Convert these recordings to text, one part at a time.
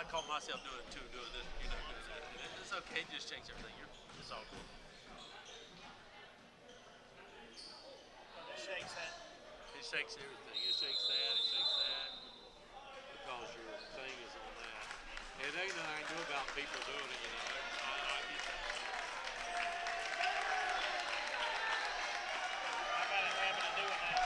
I call myself doing this, doing that. It's okay. Just change everything. It's all cool. It shakes that. It shakes everything. It shakes that. It shakes that. Because your thing is on that. It ain't nothing I can do about people doing it. I get that. I got a habit of doing that.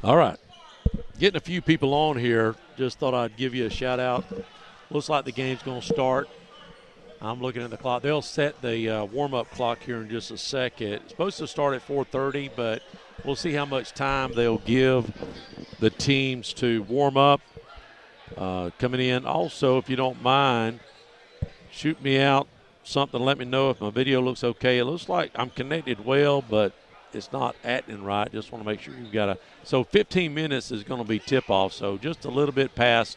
All right. Getting a few people on here. Just thought I'd give you a shout out. Looks like the game's going to start. I'm looking at the clock. They'll set the warm-up clock here in just a second. It's supposed to start at 4:30, but we'll see how much time they'll give the teams to warm up. Coming in. Also, if you don't mind, shoot me out something. Let me know if my video looks okay. It looks like I'm connected well, but it's not acting right. Just want to make sure you've got a. So 15 minutes is going to be tip-off. So just a little bit past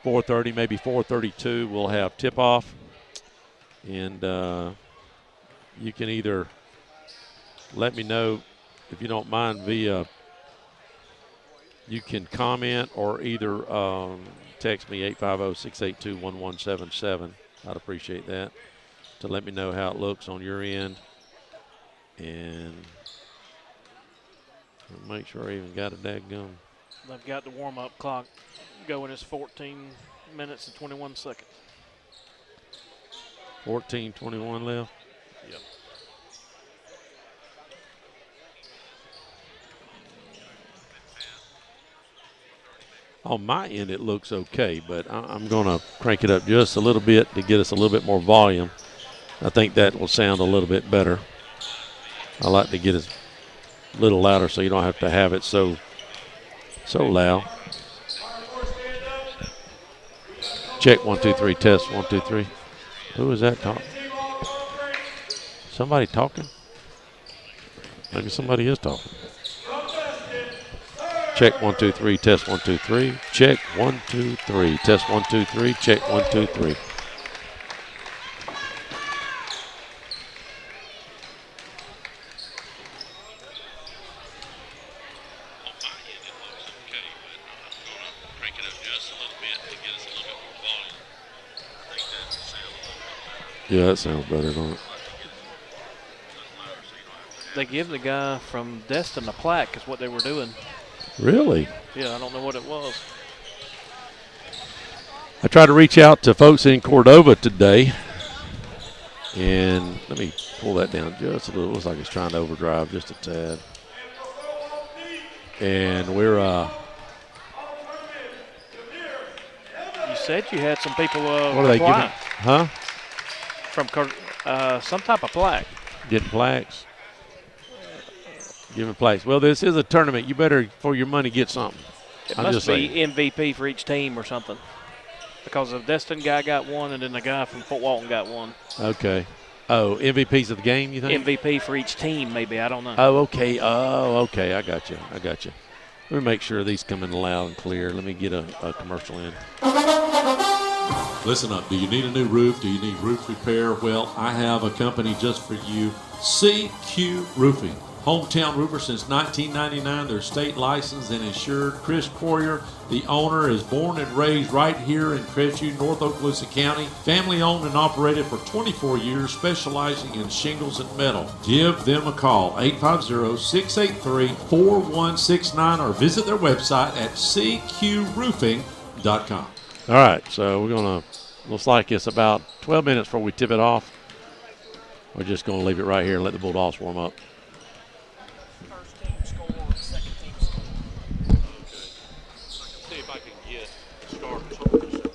4:30, maybe 4:32, we'll have tip-off. And you can either let me know, if you don't mind, via, you can comment or either text me 850-682-1177. I'd appreciate that, to let me know how it looks on your end. And make sure I even got a dadgum. They've got the warm-up clock going. It's 14 minutes and 21 seconds. 14:21 left. Yep. On my end, it looks okay, but I'm going to crank it up just a little bit to get us a little bit more volume. I think that will sound a little bit better. I like to get it a little louder so you don't have to have it so loud. Check 1 2 3. Test 1 2 3. Who is that talking? Somebody talking? Maybe somebody is talking. Check 1 2 3. Test 1 2 3. Check 1 2 3. Test 1 2 3. Check 1 2 3. Yeah, that sounds better, don't it? They give the guy from Destin a plaque is what they were doing. Really? Yeah, I don't know what it was. I tried to reach out to folks in Cordova today, and let me pull that down just a little. It looks like it's trying to overdrive just a tad. And we're You said you had some people. what are they giving? Huh? From some type of plaque. Getting plaques. Giving plaques. Well, this is a tournament. You better, for your money, get something. It I'm must just be saying. MVP for each team or something. Because the Destin guy got one, and then the guy from Fort Walton got one. Okay. Oh, MVPs of the game, you think? MVP for each team, maybe. I don't know. Oh, okay. Oh, okay. I got you. Let me make sure these come in loud and clear. Let me get a commercial in. Listen up. Do you need a new roof? Do you need roof repair? Well, I have a company just for you, CQ Roofing. Hometown roofer since 1999. They're state licensed and insured. Chris Poirier, the owner, is born and raised right here in Crestview, North Okaloosa County. Family owned and operated for 24 years, specializing in shingles and metal. Give them a call, 850-683-4169, or visit their website at cqroofing.com. All right, so we're going to, looks like it's about 12 minutes before we tip it off. We're just going to leave it right here and let the Bulldogs warm up. First team score, second team score. See if I can get started. I'm sorry.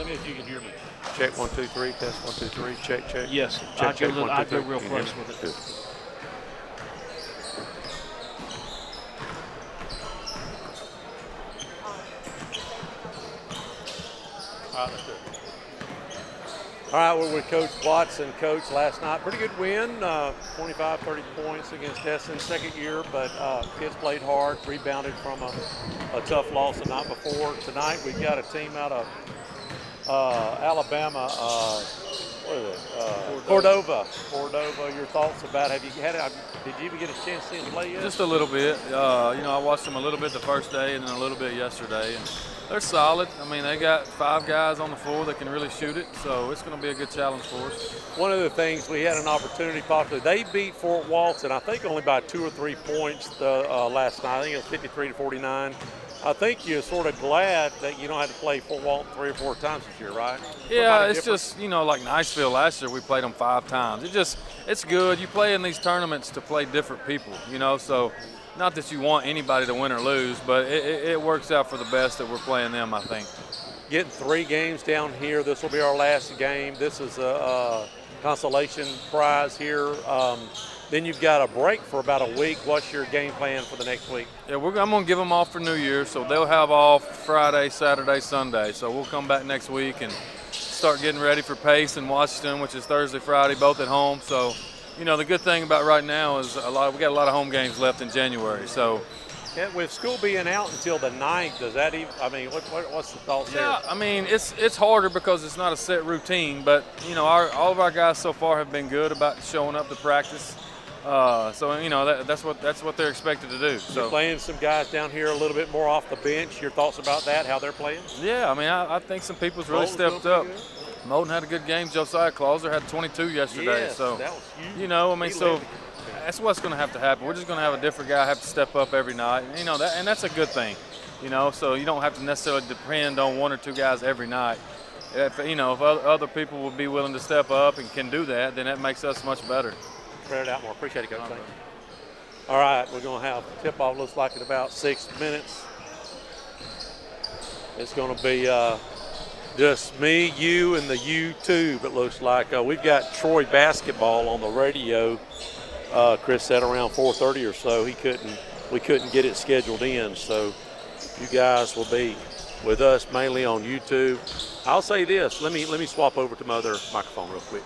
Tell me if you can hear me. Check 1, 2, 3. Test 1, 2, 3. Check, check. Yes, Check, check. 1, 2, I 3. go real Can you hear close me? with it. Good. All right, let's do it. All right, we're with Coach Watson. Coach, last night, pretty good win, 25, 30 points against Destin, second year, but kids played hard, rebounded from a tough loss the night before. Tonight, we've got a team out of Alabama, what is it? Cordova. Cordova, your thoughts about, did you even get a chance to see them play yet? Just a little bit. I watched them a little bit the first day and then a little bit yesterday. And they're solid. I mean, they got 5 guys on the floor that can really shoot it, so it's going to be a good challenge for us. One of the things we had an opportunity, possibly, they beat Fort Walton, I think only by 2 or 3 points last night. I think it was 53-49. I think you're sort of glad that you don't have to play Fort Walton 3 or 4 times this year, right? Yeah, it's just, like Niceville last year, we played them 5 times. It's good. You play in these tournaments to play different people, so not that you want anybody to win or lose, but it works out for the best that we're playing them, I think. Getting 3 games down here. This will be our last game. This is a consolation prize here. Then you've got a break for about a week. What's your game plan for the next week? Yeah, I'm going to give them off for New Year's, so they'll have off Friday, Saturday, Sunday. So we'll come back next week and start getting ready for Pace and Washington, which is Thursday, Friday, both at home. So, the good thing about right now is we got a lot of home games left in January. So, yeah, with school being out until the 9th, does that even? I mean, what's the thoughts there? Yeah, I mean it's harder because it's not a set routine, but all of our guys so far have been good about showing up to practice. That's what they're expected to do. So you're playing some guys down here a little bit more off the bench. Your thoughts about that? How they're playing? Yeah, I mean I think some people's really stepped up. Moulton had a good game. Josiah Clauser had 22 yesterday. Yes, so that was huge. so that's what's going to have to happen. We're just going to have a different guy have to step up every night, and that's a good thing. So you don't have to necessarily depend on 1 or 2 guys every night. If other people would be willing to step up and can do that, then that makes us much better. Spread it out more. Appreciate it, Coach. Thank you. All right, we're going to have tip-off. Looks like in about 6 minutes. It's going to be just me, you, and the YouTube. It looks like we've got Troy basketball on the radio. Chris said around 4:30 or so. We couldn't get it scheduled in, so you guys will be with us mainly on YouTube. I'll say this. Let me swap over to my other microphone real quick.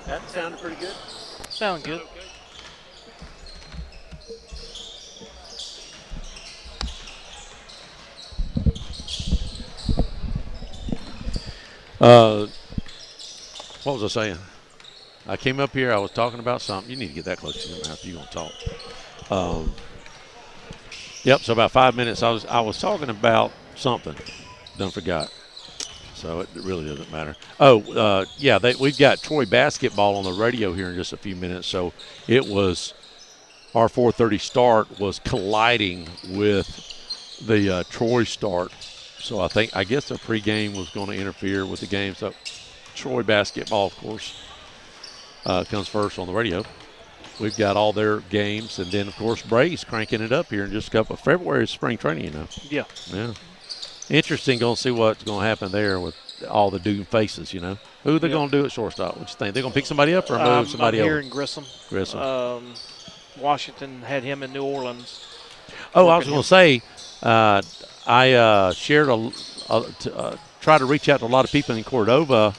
That sounded pretty good. Sound good. What was I saying? I came up here. I was talking about something. You need to get that close to your mouth. You're gonna talk. Yep. So about 5 minutes. I was talking about something. Done forgot. So it really doesn't matter. Oh, yeah, we've got Troy basketball on the radio here in just a few minutes. So it was our 4:30 start was colliding with the Troy start. So I guess the pregame was going to interfere with the game. So Troy basketball, of course, comes first on the radio. We've got all their games, and then of course Bray's cranking it up here in just a couple of February is spring training, Yeah. Yeah. Interesting, going to see what's going to happen there with all the Doom faces, Who are they going to do at shortstop? What you think? They're going to pick somebody up or move somebody I'm over? here in Grissom. Washington had him in New Orleans. Oh, I was going to say, I shared try to reach out to a lot of people in Cordova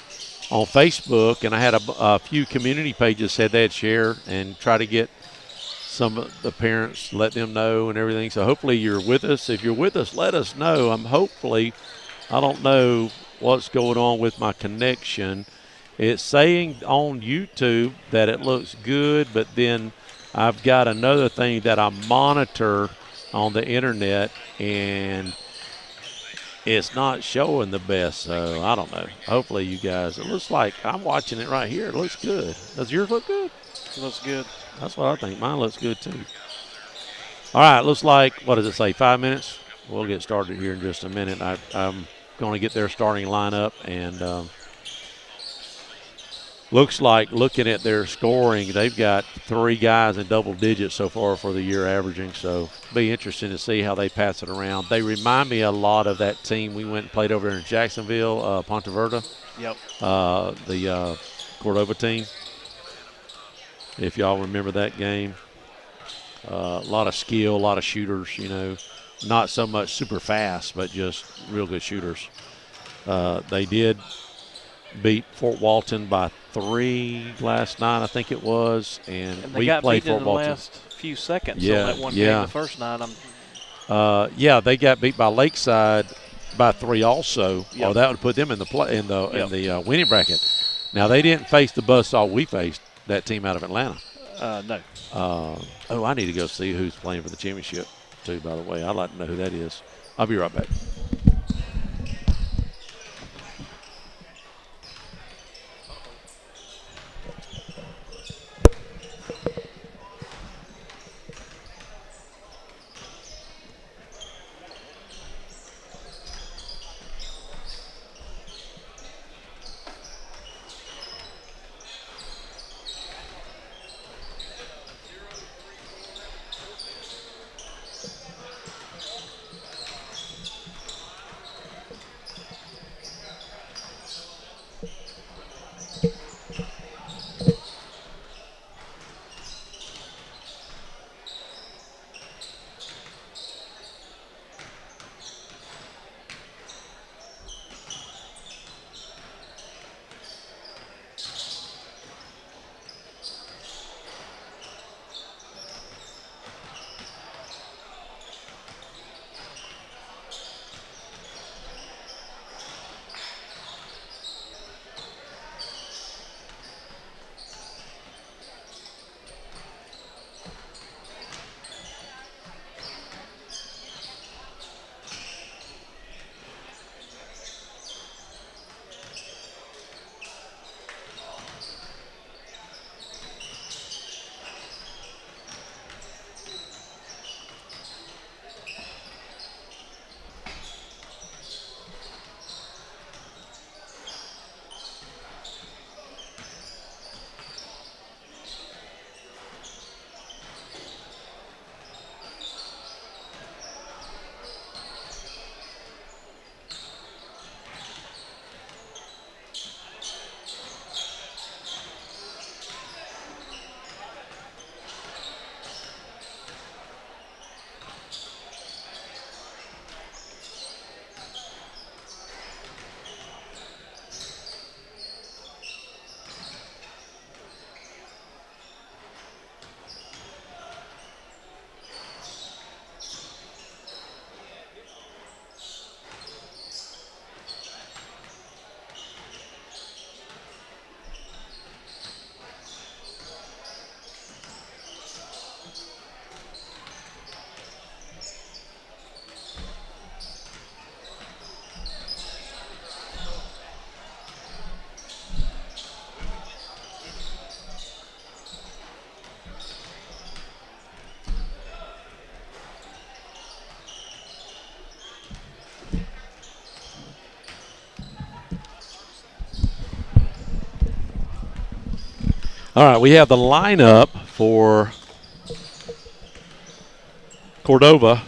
on Facebook, and I had a few community pages said they'd share and try to get some of the parents, let them know and everything. So hopefully you're with us. If you're with us, let us know. I don't know what's going on with my connection. It's saying on YouTube that it looks good, but then I've got another thing that I monitor on the internet, and it's not showing the best. So I don't know. Hopefully you guys, it looks like I'm watching it right here. It looks good. Does yours look good? It looks good. That's what I think. Mine looks good too. All right, looks like, what does it say, 5 minutes? We'll get started here in just a minute. I'm going to get their starting lineup, and looks like, looking at their scoring, they've got 3 guys in double digits so far for the year averaging. So be interesting to see how they pass it around. They remind me a lot of that team we went and played over in Jacksonville, Ponte Verde. Yep. The Cordova team, if y'all remember that game. A lot of skill, a lot of shooters, you know. Not so much super fast, but just real good shooters. They did beat Fort Walton by 3 last night, I think it was, and they we got played beat Fort in Walton. the last few seconds Yeah, on that one yeah. game the first night. Yeah, they got beat by Lakeside by 3 also. Yep. Or that would put them in the winning bracket. Now they didn't face the buzzsaw we faced, that team out of Atlanta. No. I need to go see who's playing for the championship too. By the way, I'd like to know who that is. I'll be right back. All right, we have the lineup for Cordova.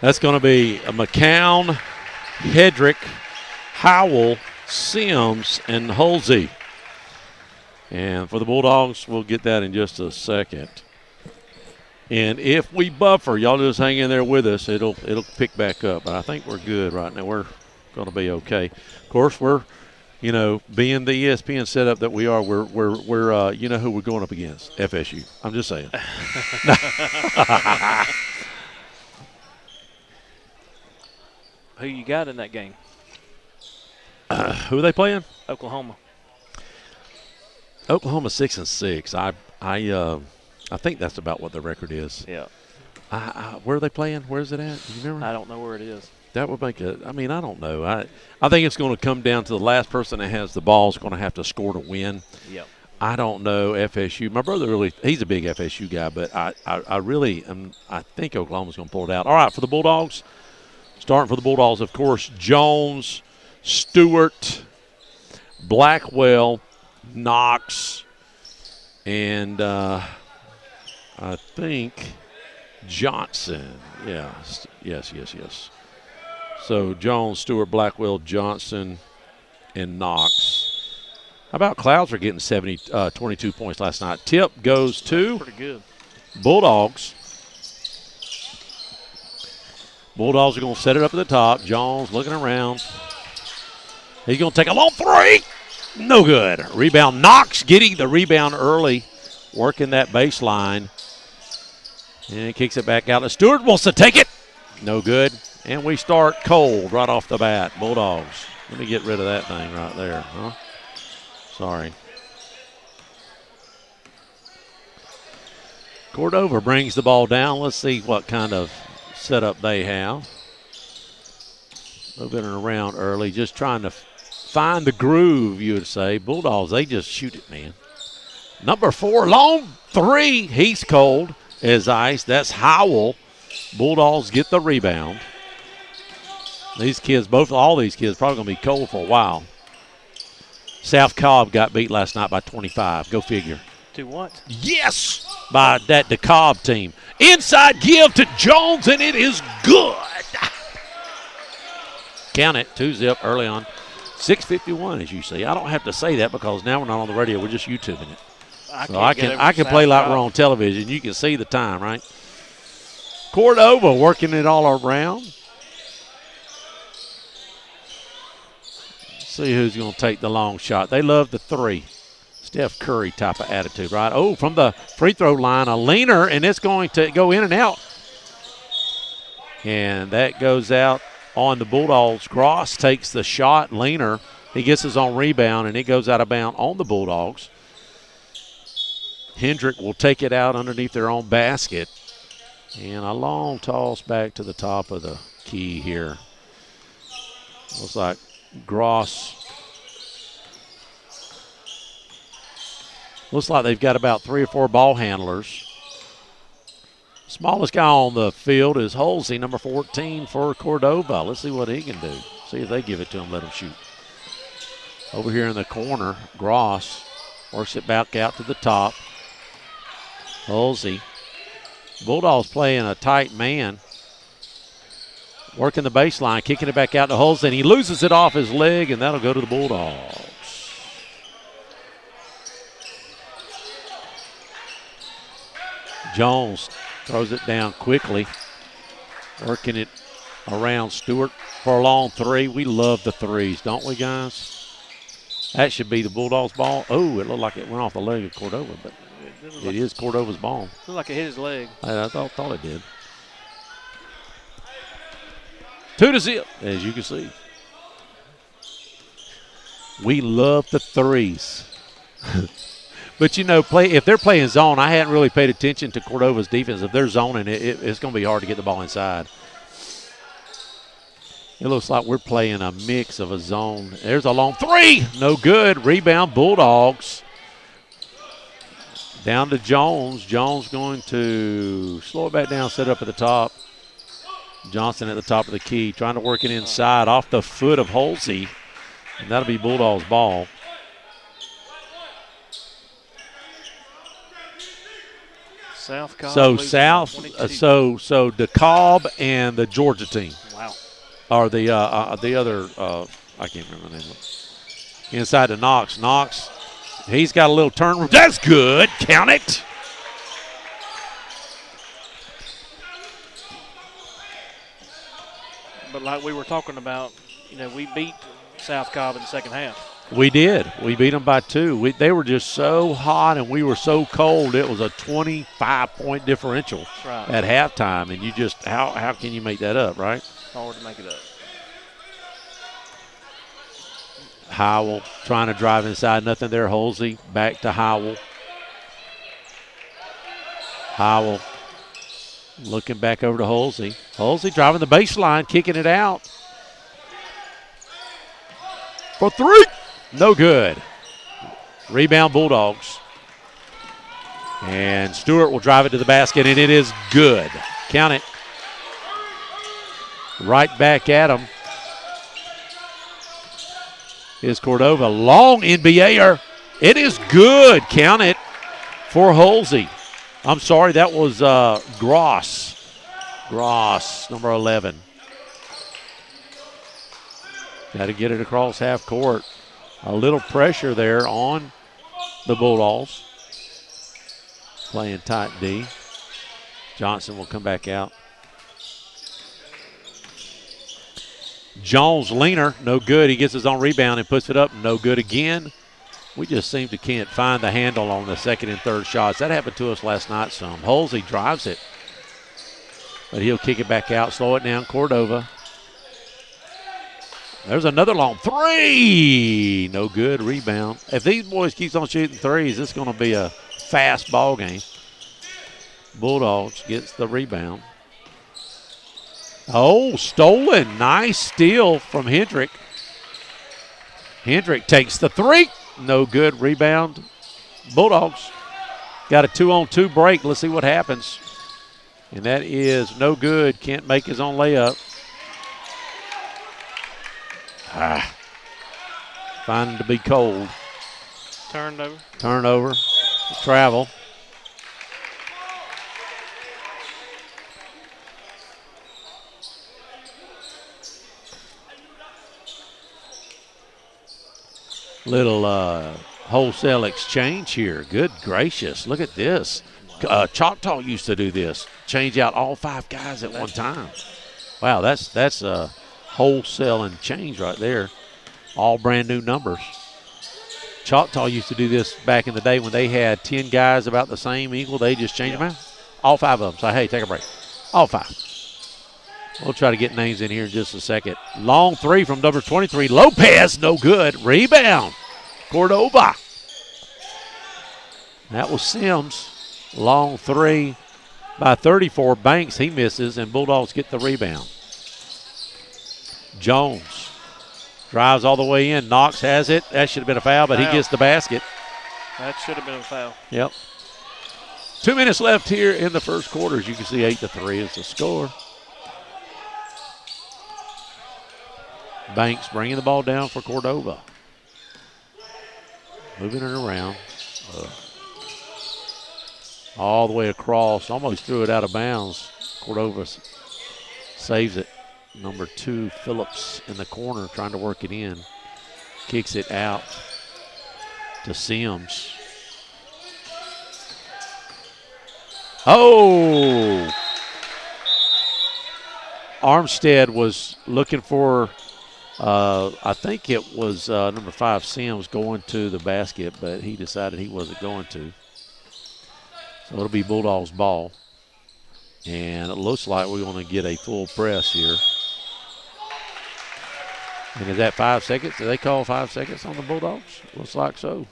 That's going to be McCown, Hedrick, Howell, Sims, and Holsey. And for the Bulldogs, we'll get that in just a second. And if we buffer, y'all just hang in there with us. It'll pick back up. But I think we're good right now. We're going to be okay. Of course, we're, you know, being the ESPN setup that we are, we're you know who we're going up against? FSU. I'm just saying. Who you got in that game? Who are they playing? Oklahoma. Oklahoma 6-6. I think that's about what the record is. Yeah. Where are they playing? Where is it at? Do you remember? I don't know where it is. That would make it. I mean, I don't know. I think it's going to come down to the last person that has the ball is going to have to score to win. Yep. I don't know FSU. My brother he's a big FSU guy, but I really I think Oklahoma's going to pull it out. All right, for the Bulldogs, starting for the Bulldogs, of course, Jones, Stewart, Blackwell, Knox, and I think Johnson. Yeah, yes. So Jones, Stewart, Blackwell, Johnson, and Knox. How about Clouds are getting 22 points last night. Tip goes to Pretty good. Bulldogs. Bulldogs are going to set it up at the top. Jones looking around. He's going to take a long three. No good. Rebound. Knox getting the rebound early, working that baseline. And kicks it back out. Stewart wants to take it. No good. And we start cold right off the bat. Bulldogs. Let me get rid of that thing right there. Huh? Sorry. Cordova brings the ball down. Let's see what kind of setup they have. Moving it around early, just trying to find the groove, you would say. Bulldogs, they just shoot it, man. Number 4, long three. He's cold as ice. That's Howell. Bulldogs get the rebound. These kids, all these kids, probably going to be cold for a while. South Cobb got beat last night by 25. Go figure. To what? Yes, by that DeKalb team. Inside give to Jones, and it is good. Count it, 2-zip early on. 6:51, as you see. I don't have to say that because now we're not on the radio. We're just YouTubing it. I can play like we're on television. You can see the time, right? Cordova working it all around. See who's going to take the long shot. They love the three. Steph Curry type of attitude, right? Oh, from the free throw line, a leaner, and it's going to go in and out. And that goes out on the Bulldogs. Gross takes the shot. Leaner, he gets his own rebound, and it goes out of bounds on the Bulldogs. Hendrick will take it out underneath their own basket. And a long toss back to the top of the key here. Looks like Gross. Looks like they've got about 3 or 4 ball handlers. Smallest guy on the field is Halsey, number 14 for Cordova. Let's see what he can do. See if they give it to him, let him shoot. Over here in the corner, Gross works it back out to the top. Halsey. Bulldogs playing a tight man. Working the baseline, kicking it back out to Halsey, and he loses it off his leg, and that'll go to the Bulldogs. Jones throws it down quickly, working it around Stewart for a long three. We love the threes, don't we, guys? That should be the Bulldogs' ball. Oh, it looked like it went off the leg of Cordova, but it is Cordova's ball. Looked like it hit his leg. I thought it did. 2-0, as you can see. We love the threes. But, you know, if they're playing zone, I hadn't really paid attention to Cordova's defense. If they're zoning, it's going to be hard to get the ball inside. It looks like we're playing a mix of a zone. There's a long three. No good. Rebound, Bulldogs. Down to Jones. Jones going to slow it back down, set up at the top. Johnson at the top of the key, trying to work it inside off the foot of Halsey. And that'll be Bulldogs' ball. South Cobb. So DeKalb and the Georgia team. Wow. Or the other, I can't remember the name of it. Inside to Knox. Knox, he's got a little turn. That's good. Count it. But like we were talking about, you know, we beat South Cobb in the second half. We did. We beat them by 2. They were just so hot and we were so cold. It was a 25-point differential at halftime. And you just, how can you make that up, right? Hard to make it up. Howell trying to drive inside. Nothing there. Halsey back to Howell. Howell looking back over to Halsey. Halsey driving the baseline, kicking it out. For 3. No good. Rebound, Bulldogs. And Stewart will drive it to the basket, and it is good. Count it. Right back at him. is Cordova. Long NBAer. It is good. Count it for Halsey. I'm sorry, that was Gross. Gross, number 11. Got to get it across half court. A little pressure there on the Bulldogs. Playing tight D. Johnson will come back out. Jones leaner, no good. He gets his own rebound and puts it up, no good again. We just seem to can't find the handle on the second and third shots. That happened to us last night some. Halsey drives it, but he'll kick it back out, slow it down. Cordova. There's another long three. No good. Rebound. If these boys keeps on shooting threes, it's going to be a fast ball game. Bulldogs gets the rebound. Oh, stolen. Nice steal from Hendrick. Hendrick takes the three. No good. Rebound. Bulldogs got a 2-on-2 break. Let's see what happens. And that is no good. Can't make his own layup. Finding to be cold. Turnover. Travel. Little wholesale exchange here. Good gracious. Look at this. Choctaw used to do this. Change out all 5 guys at one time. Wow, that's a wholesale and change right there. All brand new numbers. Choctaw used to do this back in the day when they had 10 guys about the same equal. They just changed them out. All 5 of them. So, hey, take a break. All 5. We'll try to get names in here in just a second. Long three from number 23. Lopez, no good. Rebound. Cordova. That was Sims. Long three by 34. Banks, he misses, and Bulldogs get the rebound. Jones drives all the way in. Knox has it. That should have been a foul, but he gets the basket. That should have been a foul. Yep. 2 minutes left here in the first quarter. As you can see, 8-3 is the score. Banks bringing the ball down for Cordova. Moving it around. All the way across. Almost threw it out of bounds. Cordova saves it. Number 2, Phillips in the corner trying to work it in. Kicks it out to Sims. Oh! Armstead was looking for, I think it was number 5, Sims, going to the basket, but he decided he wasn't going to. So it'll be Bulldogs ball. And it looks like we're going to get a full press here. And is that 5 seconds? Do they call 5 seconds on the Bulldogs? Looks like so.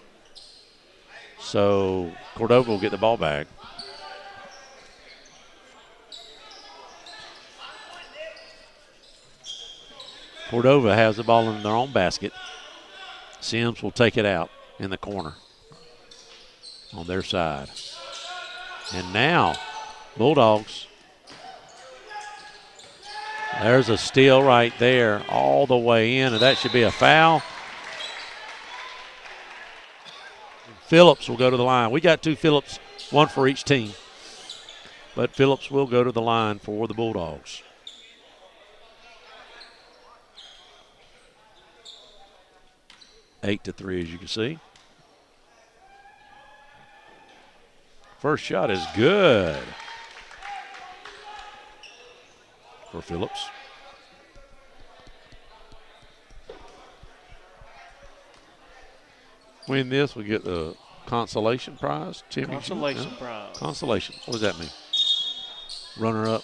So Cordova will get the ball back. Cordova has the ball in their own basket. Sims will take it out in the corner on their side. And now, Bulldogs. There's a steal right there all the way in, and that should be a foul. Phillips will go to the line. We got 2 Phillips, 1 for each team. But Phillips will go to the line for the Bulldogs. 8-3, as you can see. First shot is good for Phillips. Win this, we get the consolation prize. Consolation prize. Consolation. What does that mean? Runner-up.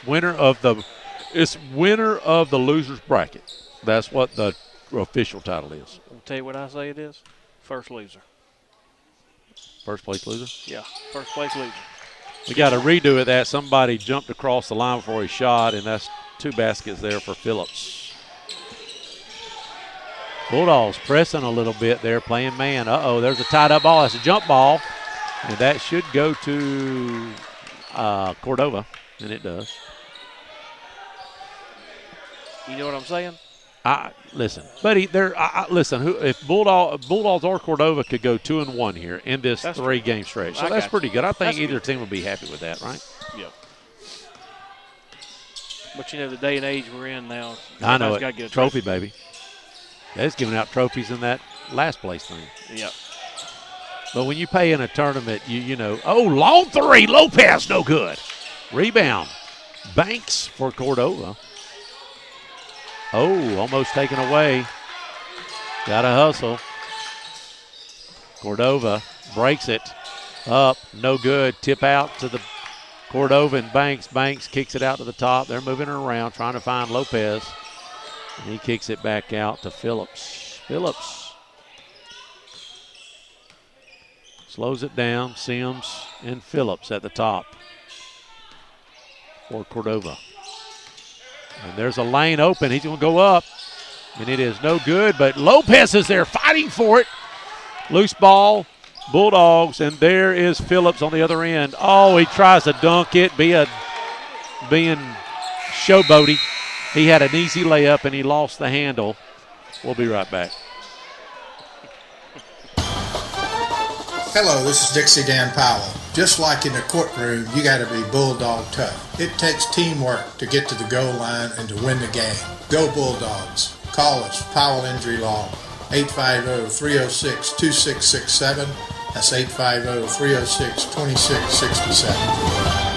Winner of the loser's bracket. That's what the official title is. I'll tell you what I say it is. First loser. First place loser? Yeah, first place loser. We got to redo it. That somebody jumped across the line before he shot, and that's 2 baskets there for Phillips. Bulldogs pressing a little bit there, playing man. There's a tied up ball. That's a jump ball, and that should go to Cordova, and it does. You know what I'm saying? Listen, buddy. Listen. If Bulldogs or Cordova could go 2-1 here in this 3-game stretch, so that's pretty good. I think either team will be happy with that, right? Yep. But the day and age we're in now, I know it. Got to get a Trophy, baby. They're just giving out trophies in that last place thing. Yep. But when you pay in a tournament, you know. Oh, long 3, Lopez, no good. Rebound, Banks for Cordova. Oh, almost taken away. Got to hustle. Cordova breaks it up, no good. Tip out to the Cordova and Banks. Banks kicks it out to the top. They're moving it around, trying to find Lopez. And he kicks it back out to Phillips. Phillips slows it down. Sims and Phillips at the top for Cordova. And there's a lane open. He's going to go up. And it is no good, but Lopez is there fighting for it. Loose ball, Bulldogs, and there is Phillips on the other end. Oh, he tries to dunk it, being showboaty. He had an easy layup, and he lost the handle. We'll be right back. Hello, this is Dixie Dan Powell. Just like in the courtroom, you got to be bulldog tough. It takes teamwork to get to the goal line and to win the game. Go Bulldogs. Call us, Powell Injury Law, 850-306-2667. That's 850-306-2667.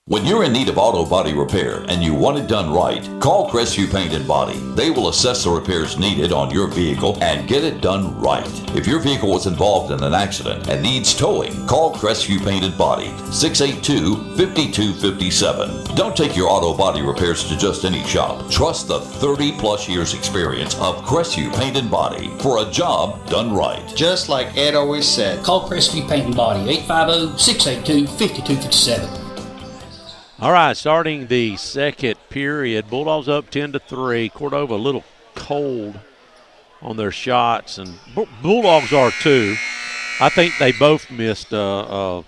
When you're in need of auto body repair and you want it done right, call Crestview Paint and Body. They will assess the repairs needed on your vehicle and get it done right. If your vehicle was involved in an accident and needs towing, call Crestview Paint and Body, 682-5257. Don't take your auto body repairs to just any shop. Trust the 30-plus years experience of Crestview Paint and Body for a job done right. Just like Ed always said, call Crestview Paint and Body, 850-682-5257. All right, starting the second period, Bulldogs up 10-3. Cordova a little cold on their shots, and Bulldogs are too. I think they both missed. They're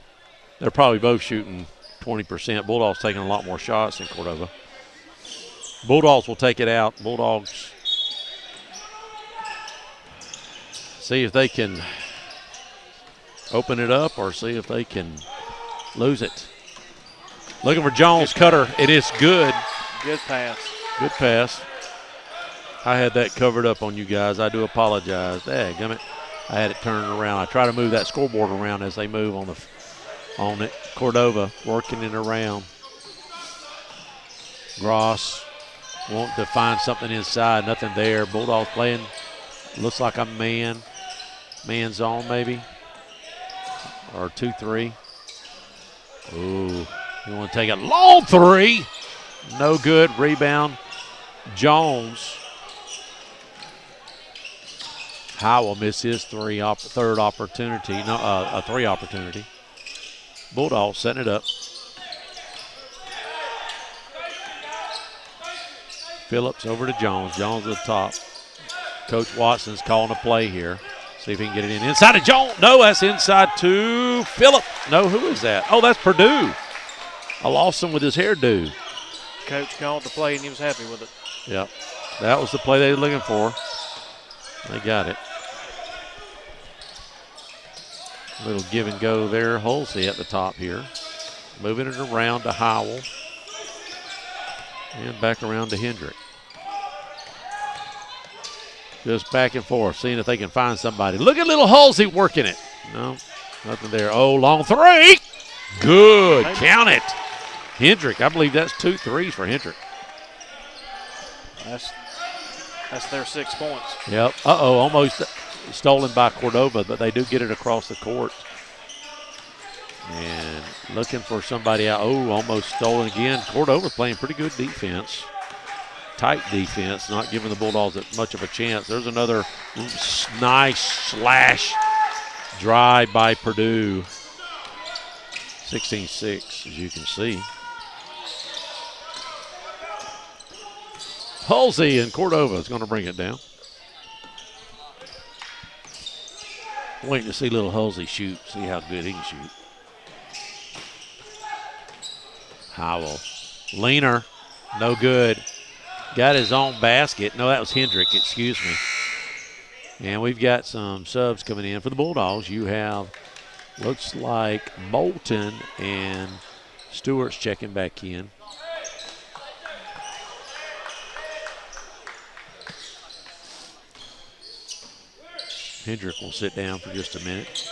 probably both shooting 20%. Bulldogs taking a lot more shots than Cordova. Bulldogs will take it out. Bulldogs see if they can open it up or see if they can lose it. Looking for Jones, cutter. It is good. Good pass. Good pass. I had that covered up on you guys. I do apologize. Dadgummit. I had it turned around. I try to move that scoreboard around as they move on it. Cordova working it around. Gross wanting to find something inside. Nothing there. Bulldogs playing. Looks like a man zone maybe. Or 2-3. Ooh. You want to take a long 3. No good. Rebound. Jones. Howell missed his third opportunity. No, a 3 opportunity. Bulldogs setting it up. Phillips over to Jones. Jones at the top. Coach Watson's calling a play here. See if he can get it in. Inside to Jones. No, that's inside to Phillips. No, who is that? Oh, that's Purdue. I lost him with his hairdo. Coach called the play, and he was happy with it. Yep. That was the play they were looking for. They got it. A little give and go there. Halsey at the top here. Moving it around to Howell. And back around to Hendrick. Just back and forth, seeing if they can find somebody. Look at little Halsey working it. No, nothing there. Oh, long 3. Good. Count it. Hendrick, I believe that's 2 threes for Hendrick. That's their 6 points. Yep. Almost stolen by Cordova, but they do get it across the court. And looking for somebody out. Oh, almost stolen again. Cordova playing pretty good defense. Tight defense, not giving the Bulldogs much of a chance. There's another nice slash drive by Purdue. 16-6, as you can see. Halsey and Cordova is going to bring it down. Waiting to see little Halsey shoot, see how good he can shoot. Howell. Leaner, no good. got his own basket. No, that was Hendrick, excuse me. And we've got some subs coming in for the Bulldogs. You have, looks like Moulton and Stewart's checking back in. Hendrick will sit down for just a minute.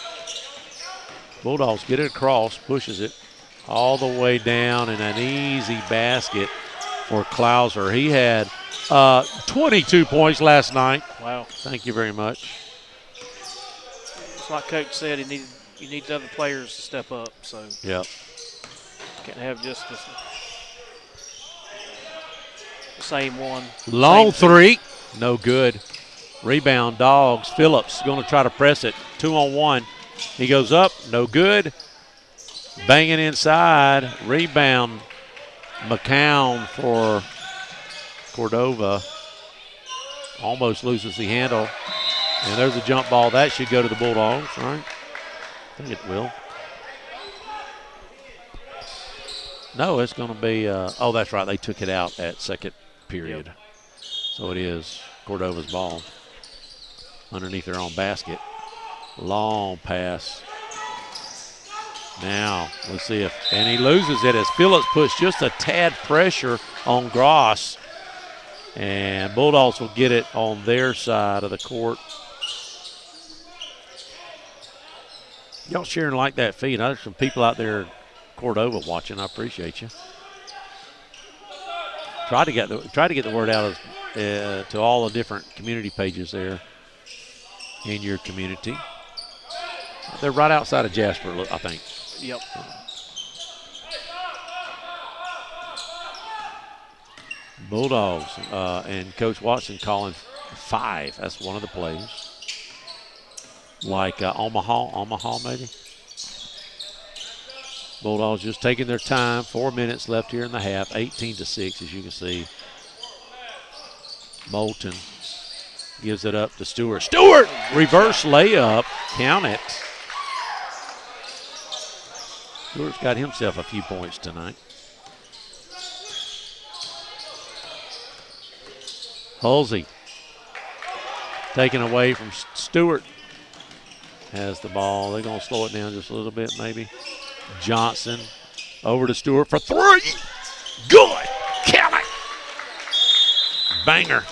Bulldogs get it across, pushes it all the way down, and an easy basket for Klauser. He had 22 points last night. Wow. Thank you very much. It's like Coach said, you need other players to step up. So yep. Can't have just the same one. Long three, no good. Rebound, Dogs. Phillips going to try to press it. 2-on-1. He goes up, no good. Banging inside. Rebound, McCown for Cordova. Almost loses the handle. And there's a jump ball. That should go to the Bulldogs, right? I think it will. No, it's going to be, oh, that's right. They took it out at second period. Yep. So it is Cordova's ball underneath their own basket. Long pass. Now, let's see if, and he loses it as Phillips puts just a tad pressure on Gross. And Bulldogs will get it on their side of the court. Y'all sharing like that feed. There's some people out there, Cordova, watching. I appreciate you. Try to get the word out to all the different community pages there in your community. They're right outside of Jasper, I think. Yep. Bulldogs and Coach Watson calling 5. That's one of the plays. Like Omaha maybe. Bulldogs just taking their time. 4 minutes left here in the half. 18-6, as you can see. Moulton gives it up to Stewart. Stewart! Reverse layup. Count it. Stewart's got himself a few points tonight. Halsey taken away from Stewart. Has the ball. They're going to slow it down just a little bit maybe. Johnson over to Stewart for 3. Good. Count it. Banger.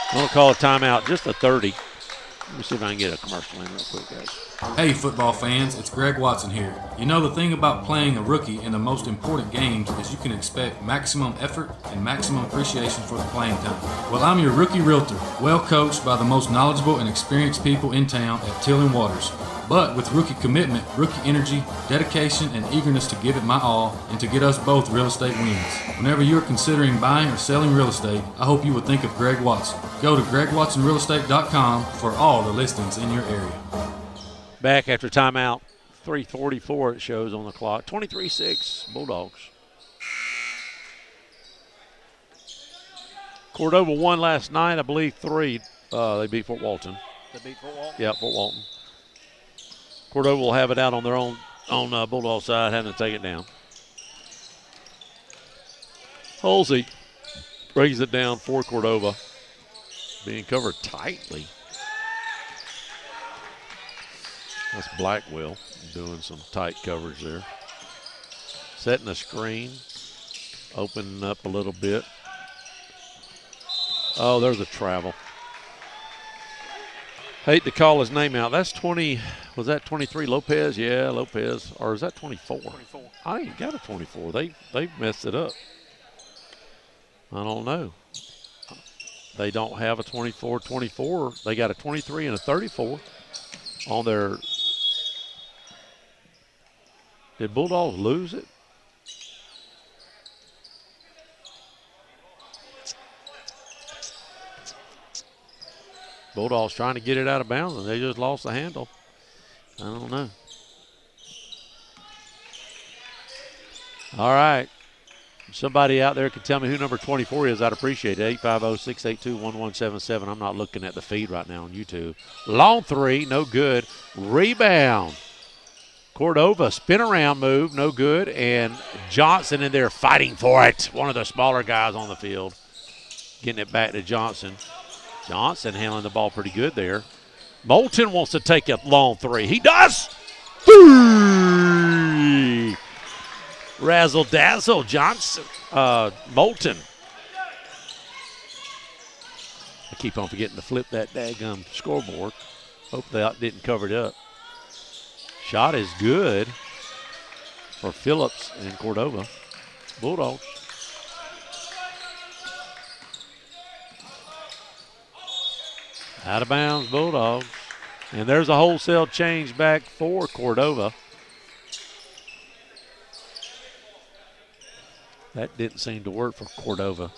I'm going to call a timeout, just a 30. Let me see if I can get a commercial in real quick, guys. Hey, football fans, it's Greg Watson here. You know, the thing about playing a rookie in the most important games is you can expect maximum effort and maximum appreciation for the playing time. Well, I'm your rookie realtor, well coached by the most knowledgeable and experienced people in town at Till & Waters. But with rookie commitment, rookie energy, dedication, and eagerness to give it my all and to get us both real estate wins. Whenever you're considering buying or selling real estate, I hope you would think of Greg Watson. Go to gregwatsonrealestate.com for all the listings in your area. Back after timeout, 3:44 it shows on the clock. 23-6 Bulldogs. Cordova won last night, I believe 3. They beat Fort Walton. They beat Fort Walton? Yeah, Fort Walton. Cordova will have it out on their own Bulldog side, having to take it down. Halsey brings it down for Cordova. Being covered tightly. That's Blackwell doing some tight coverage there. Setting a screen. Opening up a little bit. Oh, there's a travel. Hate to call his name out. That's 20. Was that 23 Lopez? Yeah, Lopez. Or is that 24? 24. I ain't got a 24. They messed it up. I don't know. They don't have a 24. They got a 23 and a 34 on their. Did Bulldogs lose it? Bulldogs trying to get it out of bounds, and they just lost the handle. I don't know. All right. Somebody out there can tell me who number 24 is. I'd appreciate it. 850-682-1177. I'm not looking at the feed right now on YouTube. Long 3, no good. Rebound. Cordova spin around move, no good, and Johnson in there fighting for it. One of the smaller guys on the field. Getting it back to Johnson. Johnson handling the ball pretty good there. Moulton wants to take a long three. He does. Three. Razzle dazzle, Johnson. Moulton. I keep on forgetting to flip that daggum scoreboard. Hope that didn't cover it up. Shot is good for Phillips and Cordova. Bulldogs. Out of bounds, Bulldogs. And there's a wholesale change back for Cordova. That didn't seem to work for Cordova.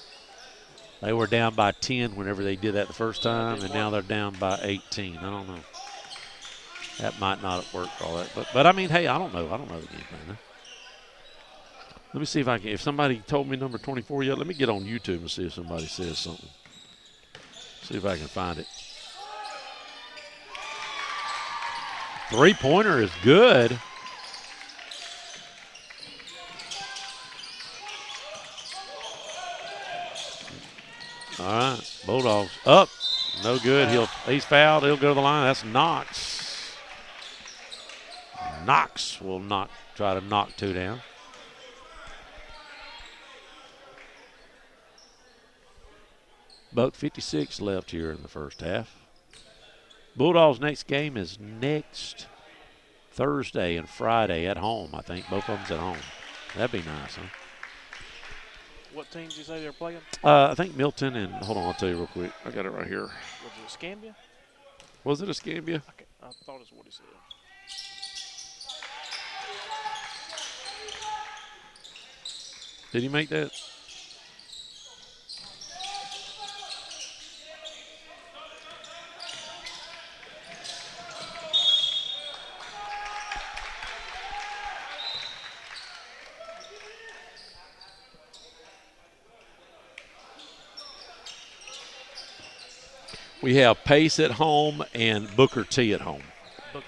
They were down by 10 whenever they did that the first time, and now they're down by 18. I don't know. That might not have worked all that. But I mean, hey, I don't know. I don't know the game plan. Huh? Let me see if I can. If somebody told me number 24 yet, let me get on YouTube and see if somebody says something. See if I can find it. Three-pointer is good. All right, Bulldogs up. No good. He's fouled. He'll go to the line. That's Knox. Knox will try to knock two down. About 56 left here in the first half. Bulldogs' next game is next Thursday and Friday at home, I think. Both of them's at home. That'd be nice, huh? What teams did you say they're playing? I think Milton and, hold on, I'll tell you real quick. I got it right here. Was it Escambia? Was it Escambia? Okay. I thought it's what he said. Did he make that? We have Pace at home and Booker T at home. Booker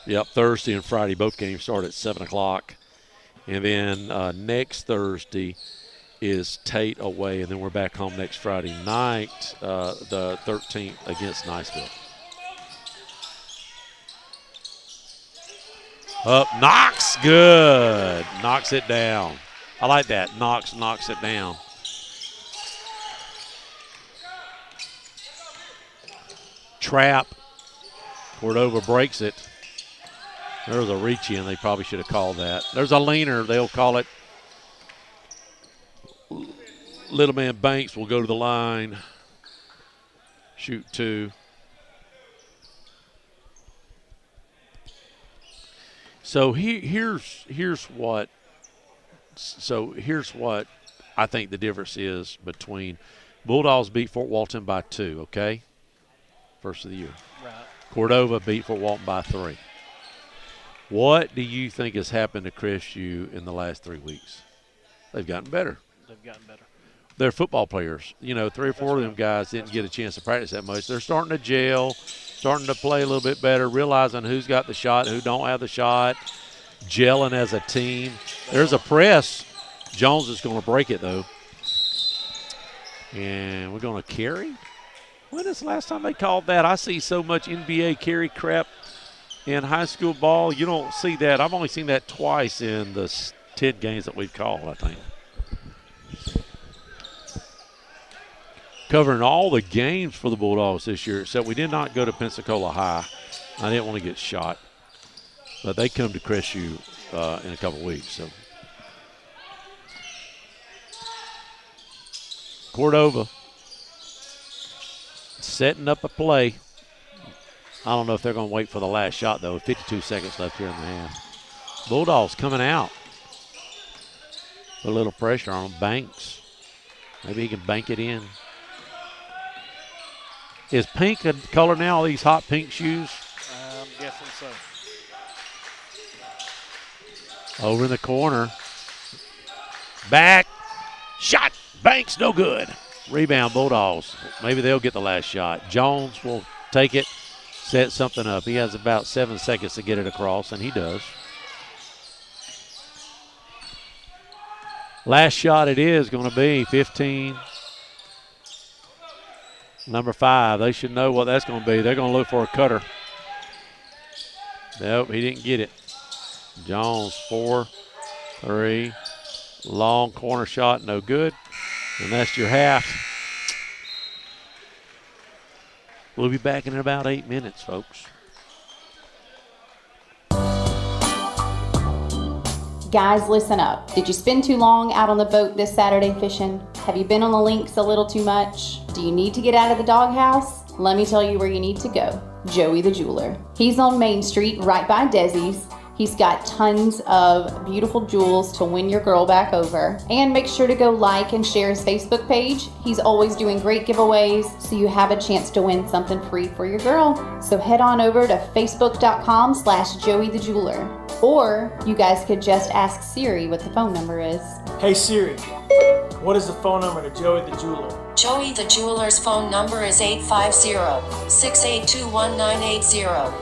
T. Yep, Thursday and Friday. Both games start at 7 o'clock. And then next Thursday is Tate away, and then we're back home next Friday night, the 13th, against Niceville. Up, Knox, good. Knocks it down. I like that. Knox knocks it down. Trap. Cordova breaks it. There was a reach in. They probably should have called that. There's a leaner. They'll call it. Little man Banks will go to the line. Shoot two. So here's what I think the difference is between Bulldogs beat Fort Walton by 2, okay? First of the year. Right. Cordova beat Fort Walton by 3. What do you think has happened to Crestview in the last 3 weeks? They've gotten better. They've gotten better. They're football players. You know, 3 or 4 of them guys didn't get a chance to practice that much. They're starting to gel, starting to play a little bit better, realizing who's got the shot, who don't have the shot, gelling as a team. There's a press. Jones is going to break it, though. And we're going to carry. When is the last time they called that? I see so much NBA carry crap in high school ball. You don't see that. I've only seen that twice in the 10 games that we've called, I think. Covering all the games for the Bulldogs this year, except we did not go to Pensacola High. I didn't want to get shot. But they come to Crestview in a couple weeks. So Cordova setting up a play. I don't know if they're going to wait for the last shot, though. 52 seconds left here in the half. Bulldogs coming out. Put a little pressure on him. Banks. Maybe he can bank it in. Is pink a color now, these hot pink shoes? I'm guessing so. Over in the corner. Back. Shot. Banks, no good. Rebound, Bulldogs. Maybe they'll get the last shot. Jones will take it, set something up. He has about 7 seconds to get it across, and he does. Last shot it is going to be 15. Number 5. They should know what that's going to be. They're going to look for a cutter. Nope, he didn't get it. Jones, 4-3. Long corner shot, no good. And that's your half. We'll be back in about 8 minutes, folks. Guys, listen up. Did you spend too long out on the boat this Saturday fishing? Have you been on the links a little too much? Do you need to get out of the doghouse? Let me tell you where you need to go. Joey the Jeweler. He's on Main Street right by Desi's. He's got tons of beautiful jewels to win your girl back over. And make sure to go like and share his Facebook page. He's always doing great giveaways, so you have a chance to win something free for your girl. So head on over to facebook.com/Joey the Jeweler. Or you guys could just ask Siri what the phone number is. Hey Siri, what is the phone number to Joey the Jeweler? Joey the Jeweler's phone number is 850-682-1980.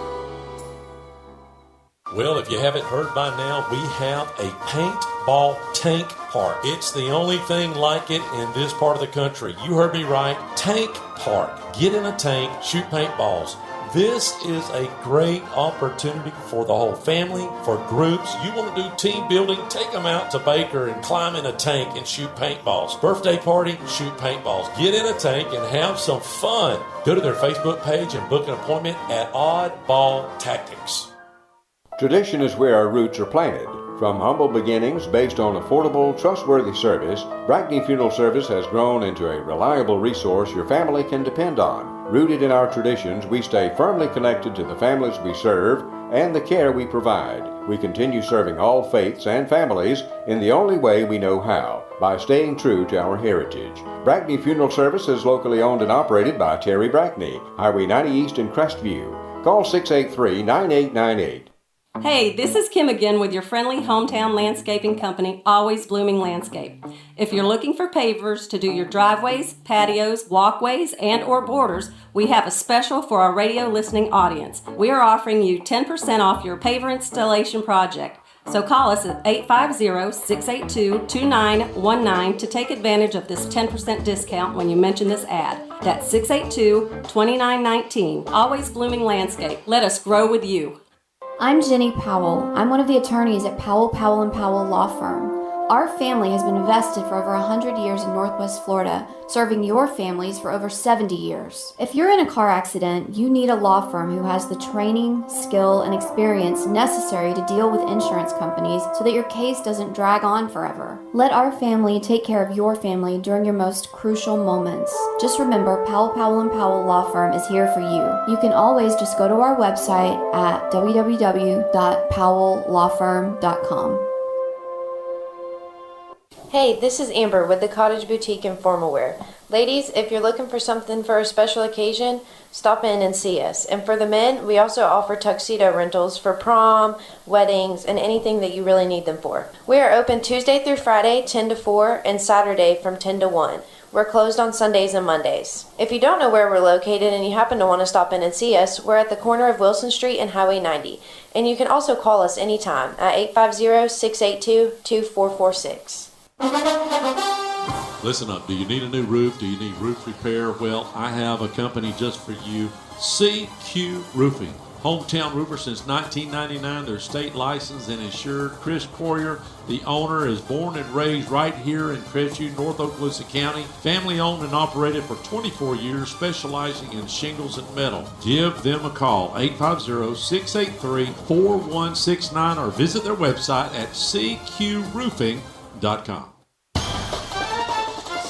Well, if you haven't heard by now, we have a paintball tank park. It's the only thing like it in this part of the country. You heard me right. Tank park. Get in a tank, shoot paintballs. This is a great opportunity for the whole family, for groups. You want to do team building, take them out to Baker and climb in a tank and shoot paintballs. Birthday party, shoot paintballs. Get in a tank and have some fun. Go to their Facebook page and book an appointment at Oddball Tactics. Tradition is where our roots are planted. From humble beginnings based on affordable, trustworthy service, Brackney Funeral Service has grown into a reliable resource your family can depend on. Rooted in our traditions, we stay firmly connected to the families we serve and the care we provide. We continue serving all faiths and families in the only way we know how, by staying true to our heritage. Brackney Funeral Service is locally owned and operated by Terry Brackney, Highway 90 East in Crestview. Call 683-9898. Hey, this is Kim again with your friendly hometown landscaping company, Always Blooming Landscape. If you're looking for pavers to do your driveways, patios, walkways, and or borders, we have a special for our radio listening audience. We are offering you 10% off your paver installation project. So call us at 850-682-2919 to take advantage of this 10% discount when you mention this ad. That's 682-2919. Always Blooming Landscape. Let us grow with you. I'm Jenny Powell. I'm one of the attorneys at Powell, Powell & Powell Law Firm. Our family has been invested for over 100 years in Northwest Florida, serving your families for over 70 years. If you're in a car accident, you need a law firm who has the training, skill, and experience necessary to deal with insurance companies so that your case doesn't drag on forever. Let our family take care of your family during your most crucial moments. Just remember, Powell, Powell & Powell Law Firm is here for you. You can always just go to our website at www.powelllawfirm.com. Hey, this is Amber with the Cottage Boutique and Formal Wear. Ladies, if you're looking for something for a special occasion, stop in and see us. And for the men, we also offer tuxedo rentals for prom, weddings, and anything that you really need them for. We are open Tuesday through Friday, 10 to 4, and Saturday from 10 to 1. We're closed on Sundays and Mondays. If you don't know where we're located and you happen to want to stop in and see us, we're at the corner of Wilson Street and Highway 90. And you can also call us anytime at 850-682-2446. Listen up, do you need a new roof? Do you need roof repair? Well, I have a company just for you, CQ Roofing. Hometown roofer since 1999. They're state licensed and insured. Chris Poirier, the owner, is born and raised right here in Crestview, North Okaloosa County. Family owned and operated for 24 years, specializing in shingles and metal. Give them a call, 850-683-4169, or visit their website at cqroofing.com.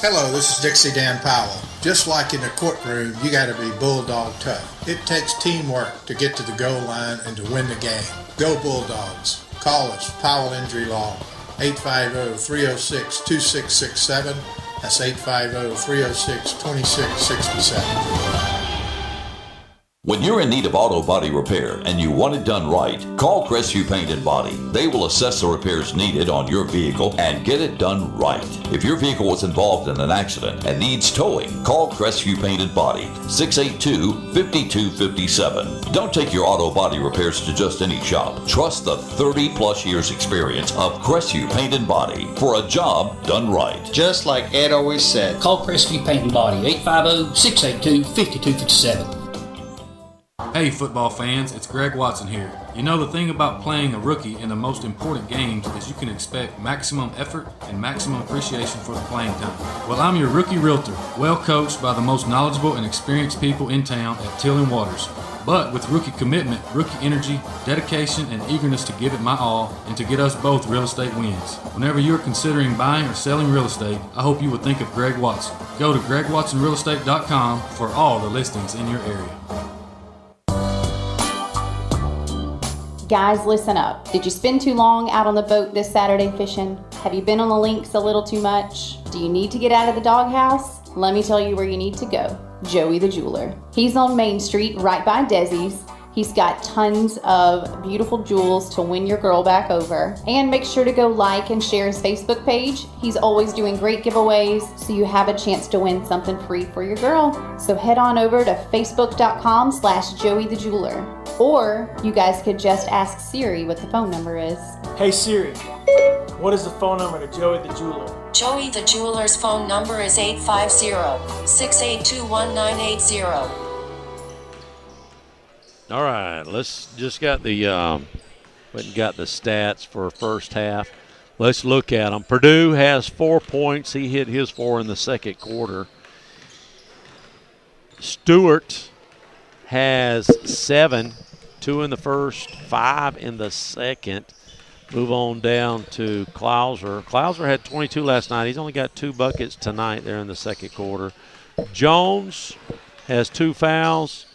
Hello, this is Dixie Dan Powell. Just like in the courtroom, you got to be bulldog tough. It takes teamwork to get to the goal line and to win the game. Go Bulldogs. Call us, Powell Injury Law, 850-306-2667. That's 850-306-2667. When you're in need of auto body repair and you want it done right, call Crestview Paint and Body. They will assess the repairs needed on your vehicle and get it done right. If your vehicle was involved in an accident and needs towing, call Crestview Paint and Body, 682-5257. Don't take your auto body repairs to just any shop. Trust the 30-plus years experience of Crestview Paint and Body for a job done right. Just like Ed always said. Call Crestview Paint and Body, 850-682-5257. Hey football fans, it's Greg Watson here. You know, the thing about playing a rookie in the most important games is you can expect maximum effort and maximum appreciation for the playing time. Well, I'm your rookie realtor, well coached by the most knowledgeable and experienced people in town at Till & Waters. But with rookie commitment, rookie energy, dedication, and eagerness to give it my all and to get us both real estate wins. Whenever you're considering buying or selling real estate, I hope you would think of Greg Watson. Go to gregwatsonrealestate.com for all the listings in your area. Guys, listen up. Did you spend too long out on the boat this Saturday fishing? Have you been on the links a little too much? Do you need to get out of the doghouse? Let me tell you where you need to go. Joey the Jeweler. He's on Main Street right by Desi's. He's got tons of beautiful jewels to win your girl back over. And make sure to go like and share his Facebook page. He's always doing great giveaways, so you have a chance to win something free for your girl. So head on over to facebook.com/Joey the Jeweler. Or you guys could just ask Siri what the phone number is. Hey Siri, what is the phone number to Joey the Jeweler? Joey the Jeweler's phone number is 850-682-1980. All right, let's just got the stats for first half. Let's look at them. Purdue has 4 points. He hit his 4 in the second quarter. Stewart has 7, 2 in the first, 5 in the second. Move on down to Klauser. Klauser had 22 last night. He's only got 2 buckets tonight there in the second quarter. Jones has 2 fouls.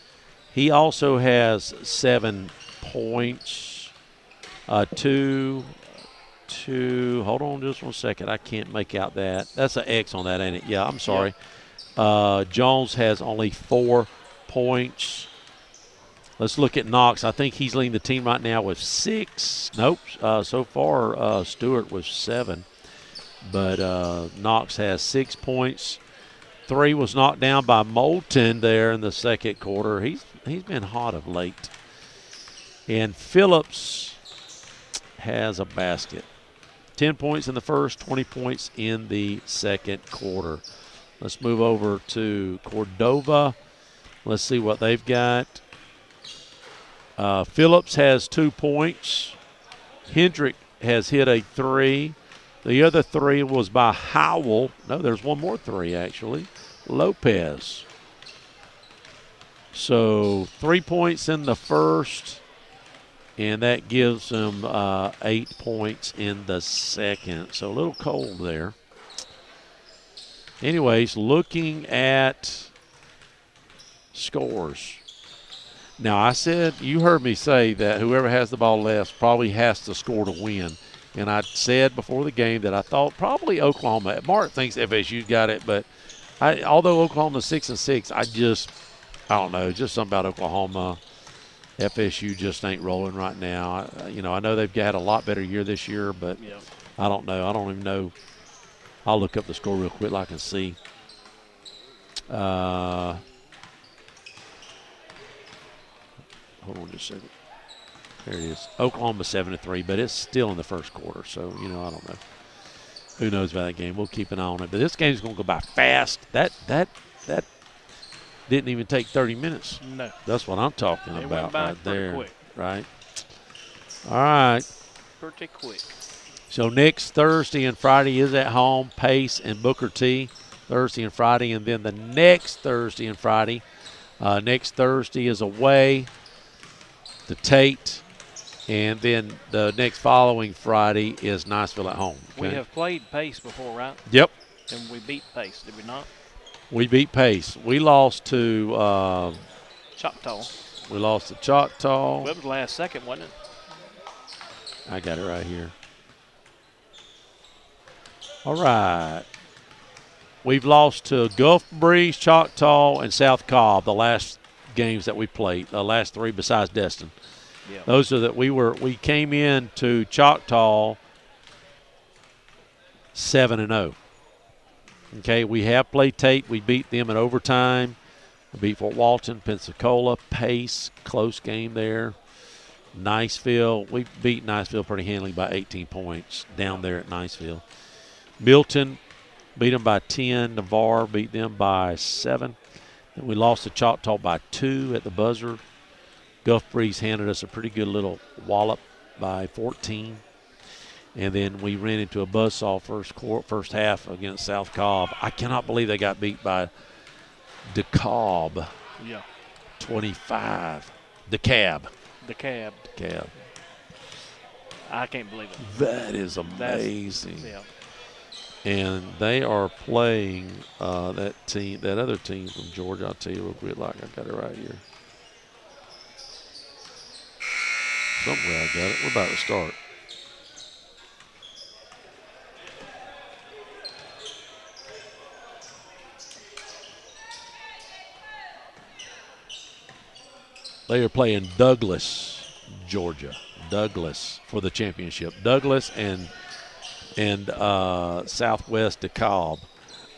He also has 7 points. Hold on just 1 second. I can't make out that. That's an X on that, ain't it? Yeah, I'm sorry. Yep. Jones has only 4 points. Let's look at Knox. I think he's leading the team right now with 6. Nope. So far, Stewart was 7. But Knox has 6 points. 3 was knocked down by Moulton there in the second quarter. He's been hot of late. And Phillips has a basket. 10 points in the first, 20 points in the second quarter. Let's move over to Cordova. Let's see what they've got. Phillips has 2 points. Hendrick has hit a 3. The other 3 was by Howell. No, there's one more 3 actually. Lopez. So 3 points in the first, and that gives them 8 points in the second. So a little cold there. Anyways, looking at scores. Now, I said, you heard me say that whoever has the ball left probably has to score to win. And I said before the game that I thought probably Oklahoma. Mark thinks FSU's got it, but although Oklahoma's 6-6, I don't know, just something about Oklahoma. FSU just ain't rolling right now. I know they've had a lot better year this year, but yeah. I don't know. I don't even know. I'll look up the score real quick so I can see. Hold on just a second. There it is. Oklahoma 7-3, but it's still in the first quarter, so, I don't know. Who knows about that game? We'll keep an eye on it. But this game's going to go by fast. That didn't even take 30 minutes. No. That's what I'm talking It about went by right there. quick. Right? All right. Pretty quick. So next Thursday and Friday is at home, Pace and Booker T. Thursday and Friday, and then the next Thursday and Friday. Next Thursday is away to Tate, and then the next following Friday is Niceville at home. Okay? We have played Pace before, right? Yep. And we beat Pace, did we not? We beat Pace. We lost to Choctaw. We lost to Choctaw. Well, it was last second, wasn't it? I got it right here. All right. We've lost to Gulf Breeze, Choctaw, and South Cobb the last games that we played, the last 3 besides Destin. Yeah. Those are that we came in to Choctaw 7-0. Okay, we have played Tate. We beat them in overtime. We beat Fort Walton, Pensacola, Pace, close game there. Niceville, we beat Niceville pretty handily by 18 points down there at Niceville. Milton beat them by 10. Navarre beat them by 7. And we lost to Choctaw by 2 at the buzzer. Gulf Breeze handed us a pretty good little wallop by 14. And then we ran into a buzzsaw first half against South Cobb. I cannot believe they got beat by DeKalb. Yeah. 25. DeKalb. DeKalb. DeKalb. I can't believe it. That is amazing. Yeah. And they are playing that other team from Georgia. I'll tell you real quick, like I got it right here. Somewhere I got it. We're about to start. They are playing Douglas, Georgia. Douglas for the championship. Douglas and Southwest DeKalb.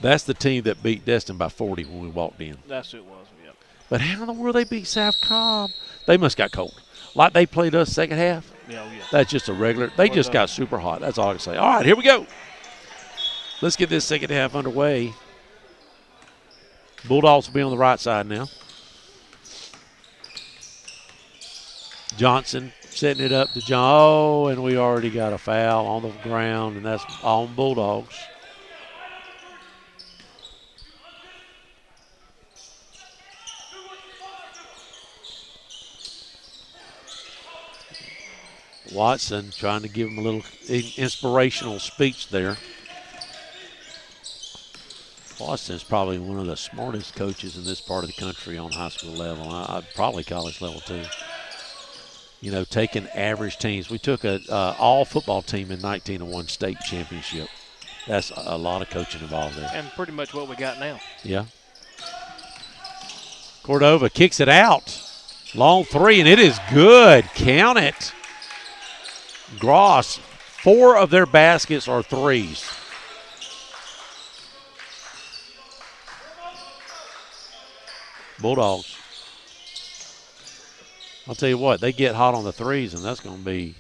That's the team that beat Destin by 40 when we walked in. That's who it was, yeah. But how in the world they beat South Cobb? They must got cold. Like they played us second half. Yeah, yeah. That's just a regular. They just got super hot. That's all I can say. All right, here we go. Let's get this second half underway. Bulldogs will be on the right side now. Johnson setting it up to John. Oh, and we already got a foul on the ground, and that's on Bulldogs. Watson trying to give him a little inspirational speech there. Watson's probably one of the smartest coaches in this part of the country on high school level. I'd probably college level too. You know, taking average teams. We took a all football team in 19 and won state championship. That's a lot of coaching involved there. And pretty much what we got now. Yeah. Cordova kicks it out. Long 3, and it is good. Count it. Gross, 4 of their baskets are 3s. Bulldogs. I'll tell you what, they get hot on the 3s, and that's going to be,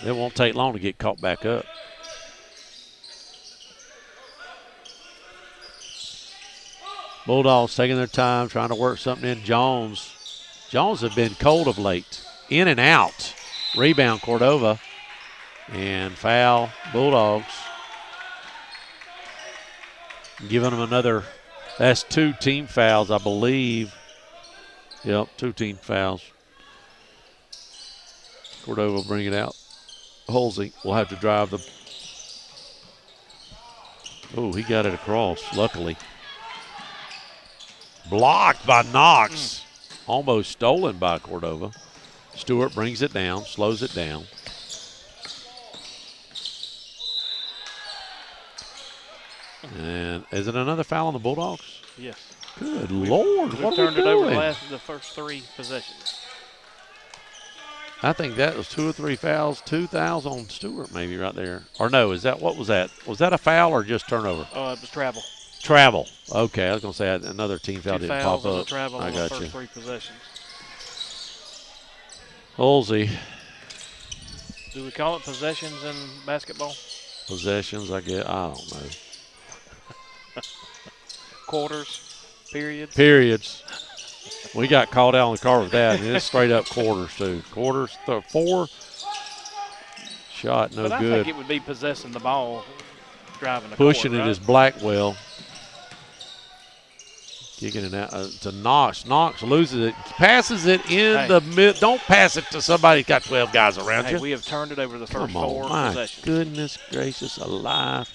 it won't take long to get caught back up. Bulldogs taking their time, trying to work something in. Jones have been cold of late. In and out. Rebound, Cordova. And foul, Bulldogs. Giving them another, that's 2 team fouls, I believe. Yep, 2 team fouls. Cordova will bring it out. Halsey will have to drive the. Oh, he got it across, luckily. Blocked by Knox. Almost stolen by Cordova. Stewart brings it down, slows it down. And is it another foul on the Bulldogs? Yes. Good Lord, we've what turned are we it over doing? the first 3 possessions. I think that was 2 or 3 fouls, 2 fouls on Stewart maybe right there. Or no, is that, what was that? Was that a foul or just turnover? It was travel. Travel. Okay, I was going to say another team foul 2 didn't fouls pop and a up. travel I on the got first you. 3 possessions. Halsey. Do we call it possessions in basketball? Possessions, I guess. I don't know. Quarters, periods. Periods. We got called out on the car with that, and it's straight up quarters, too. Quarters, 4. Shot, no but I good. think it would be possessing the ball, driving the Pushing court, it right? is Blackwell. Kicking it out to Knox. Knox loses it, passes it in the mid. Don't pass it to somebody who's got 12 guys around you. We have turned it over the first Come on, 4 my possessions. goodness gracious alive.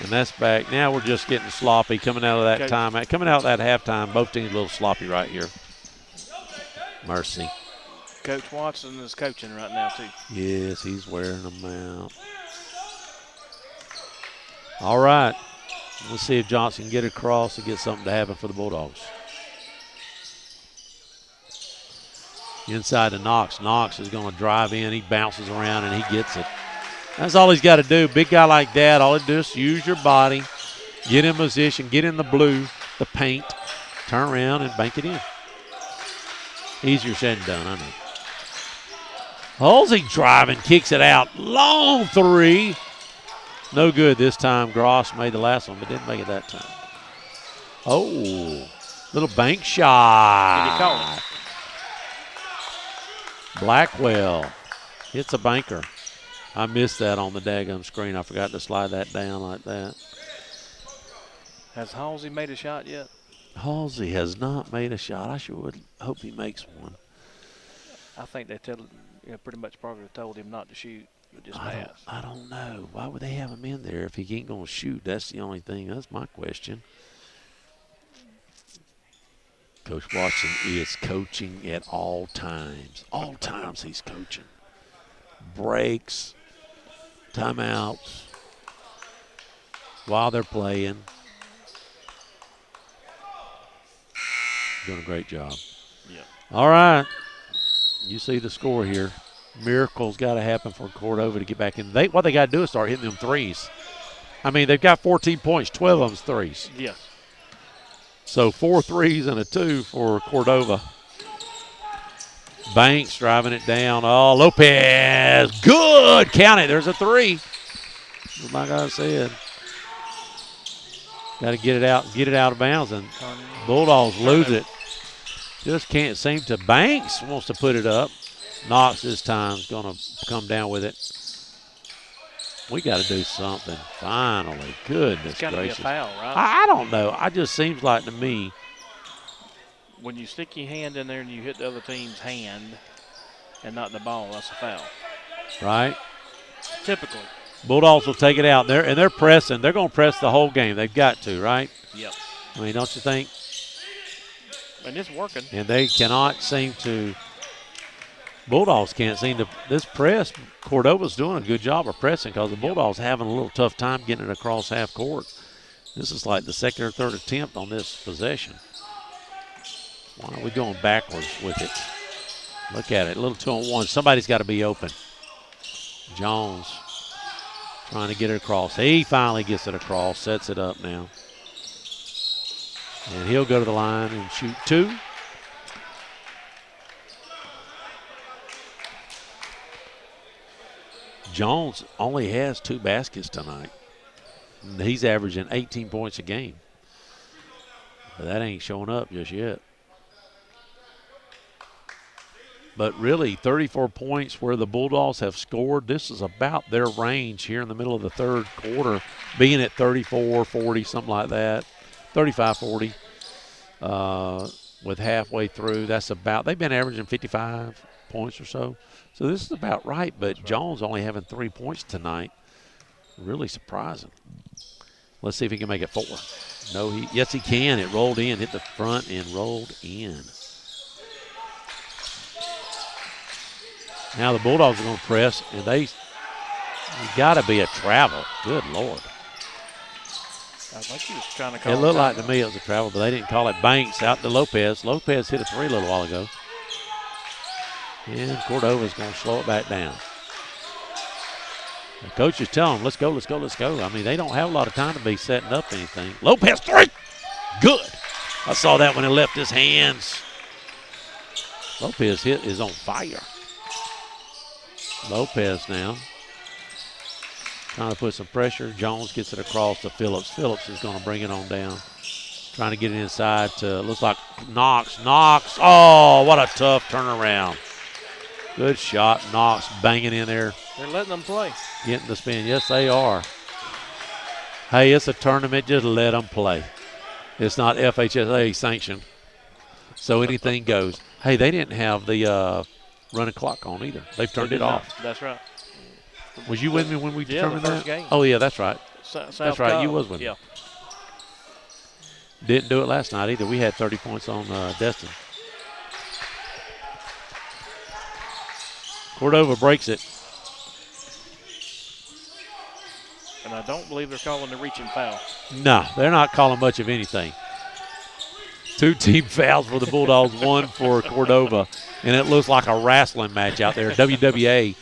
And that's back. Now we're just getting sloppy coming out of that timeout. Coming out of that halftime, both teams a little sloppy right here. Mercy. Coach Watson is coaching right now, too. Yes, he's wearing them out. All right. Let's see if Johnson can get across and get something to happen for the Bulldogs. Inside to Knox. Knox is going to drive in. He bounces around, and he gets it. That's all he's got to do. Big guy like that, all he does is use your body, get in position, get in the blue, the paint, turn around, and bank it in. Easier said than done, I know. Halsey driving, kicks it out. Long three. No good this time. Gross made the last one, but didn't make it that time. Oh, little bank shot. Did he call it? Blackwell hits a banker. I missed that on the daggum screen. I forgot to slide that down like that. Has Halsey made a shot yet? Halsey has not made a shot. I sure would hope he makes one. I think they pretty much probably told him not to shoot, but just pass. I don't know. Why would they have him in there if he ain't going to shoot? That's the only thing. That's my question. Coach Watson is coaching at all times. All times he's coaching. Breaks, timeouts, while they're playing. Doing a great job. Yeah. All right. You see the score here. Miracle's got to happen for Cordova to get back in. What they got to do is start hitting them threes. I mean, they've got 14 points, 12 of them's threes. Yes. So 4 threes and a 2 for Cordova. Banks driving it down. Oh, Lopez. Good. Count it. There's a 3. Like I said. Got to get it out of bounds. And Bulldogs lose it. Just can't seem to. Banks wants to put it up. Knox this time is going to come down with it. We got to do something. Finally. Goodness it's gotta gracious. Be a foul, right? I don't know. It just seems like to me. When you stick your hand in there and you hit the other team's hand and not the ball, that's a foul. Right? Typically. Bulldogs will take it out there, and they're pressing. They're going to press the whole game. They've got to, right? Yep. I mean, don't you think? And it's working. And they cannot seem to. Bulldogs can't seem to. This press, Cordova's doing a good job of pressing because the Bulldogs having a little tough time getting it across half court. This is like the second or third attempt on this possession. Why are we going backwards with it? Look at it, a little 2-on-1. Somebody's got to be open. Jones trying to get it across. He finally gets it across, sets it up now. And he'll go to the line and shoot 2. Jones only has 2 baskets tonight. He's averaging 18 points a game. But that ain't showing up just yet. But really, 34 points where the Bulldogs have scored. This is about their range here in the middle of the third quarter, being at 34, 40, something like that, 35, 40. With halfway through, that's about, they've been averaging 55 points or so. So this is about right, but Jones only having 3 points tonight. Really surprising. Let's see if he can make it 4. No, yes, he can. It rolled in, hit the front, and rolled in. Now the Bulldogs are going to press, and you got to be a travel. Good Lord. I think he was trying to call it. It looked like to me it was a travel, but they didn't call it. Banks out to Lopez. Lopez hit a 3 a little while ago. And Cordova's going to slow it back down. The coach is telling them, let's go, let's go, let's go. I mean, they don't have a lot of time to be setting up anything. Lopez 3. Good. I saw that when it left his hands. Lopez hit is on fire. Lopez now trying to put some pressure. Jones gets it across to Phillips. Phillips is going to bring it on down. Trying to get it inside to, looks like Knox. Knox. Oh, what a tough turnaround. Good shot. Knox banging in there. They're letting them play. Getting the spin. Yes, they are. Hey, it's a tournament. Just let them play. It's not FHSA sanctioned, so anything goes. Hey, they didn't have the running clock on either. They've turned it off. That's right. Was you with me when we determined the first that? game. Oh, yeah, that's right. South that's right. You was with me. Yeah. Didn't do it last night either. We had 30 points on Destin. Cordova breaks it. And I don't believe they're calling the reaching foul. No, they're not calling much of anything. 2 team fouls for the Bulldogs, 1 for Cordova. And it looks like a wrestling match out there, WWA.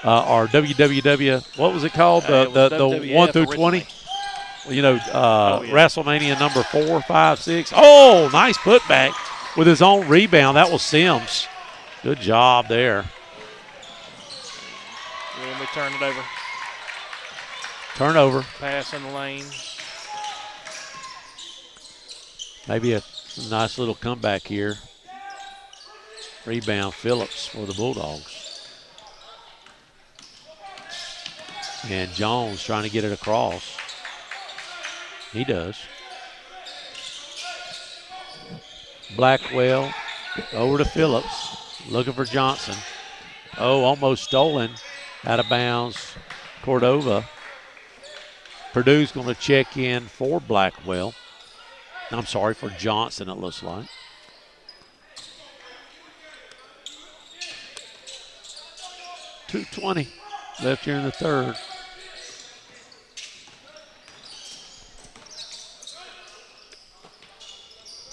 Or WWW, what was it called? The 1 through 20? You know, WrestleMania number 4, 5, 6. Oh, nice putback with his own rebound. That was Sims. Good job there. And we turn it over. Turnover. Pass in the lane. Maybe a nice little comeback here. Rebound Phillips for the Bulldogs. And Jones trying to get it across. He does. Blackwell over to Phillips. Looking for Johnson. Oh, almost stolen. Out of bounds. Cordova. Purdue's going to check in for Blackwell. I'm sorry, for Johnson, it looks like. .220 left here in the third.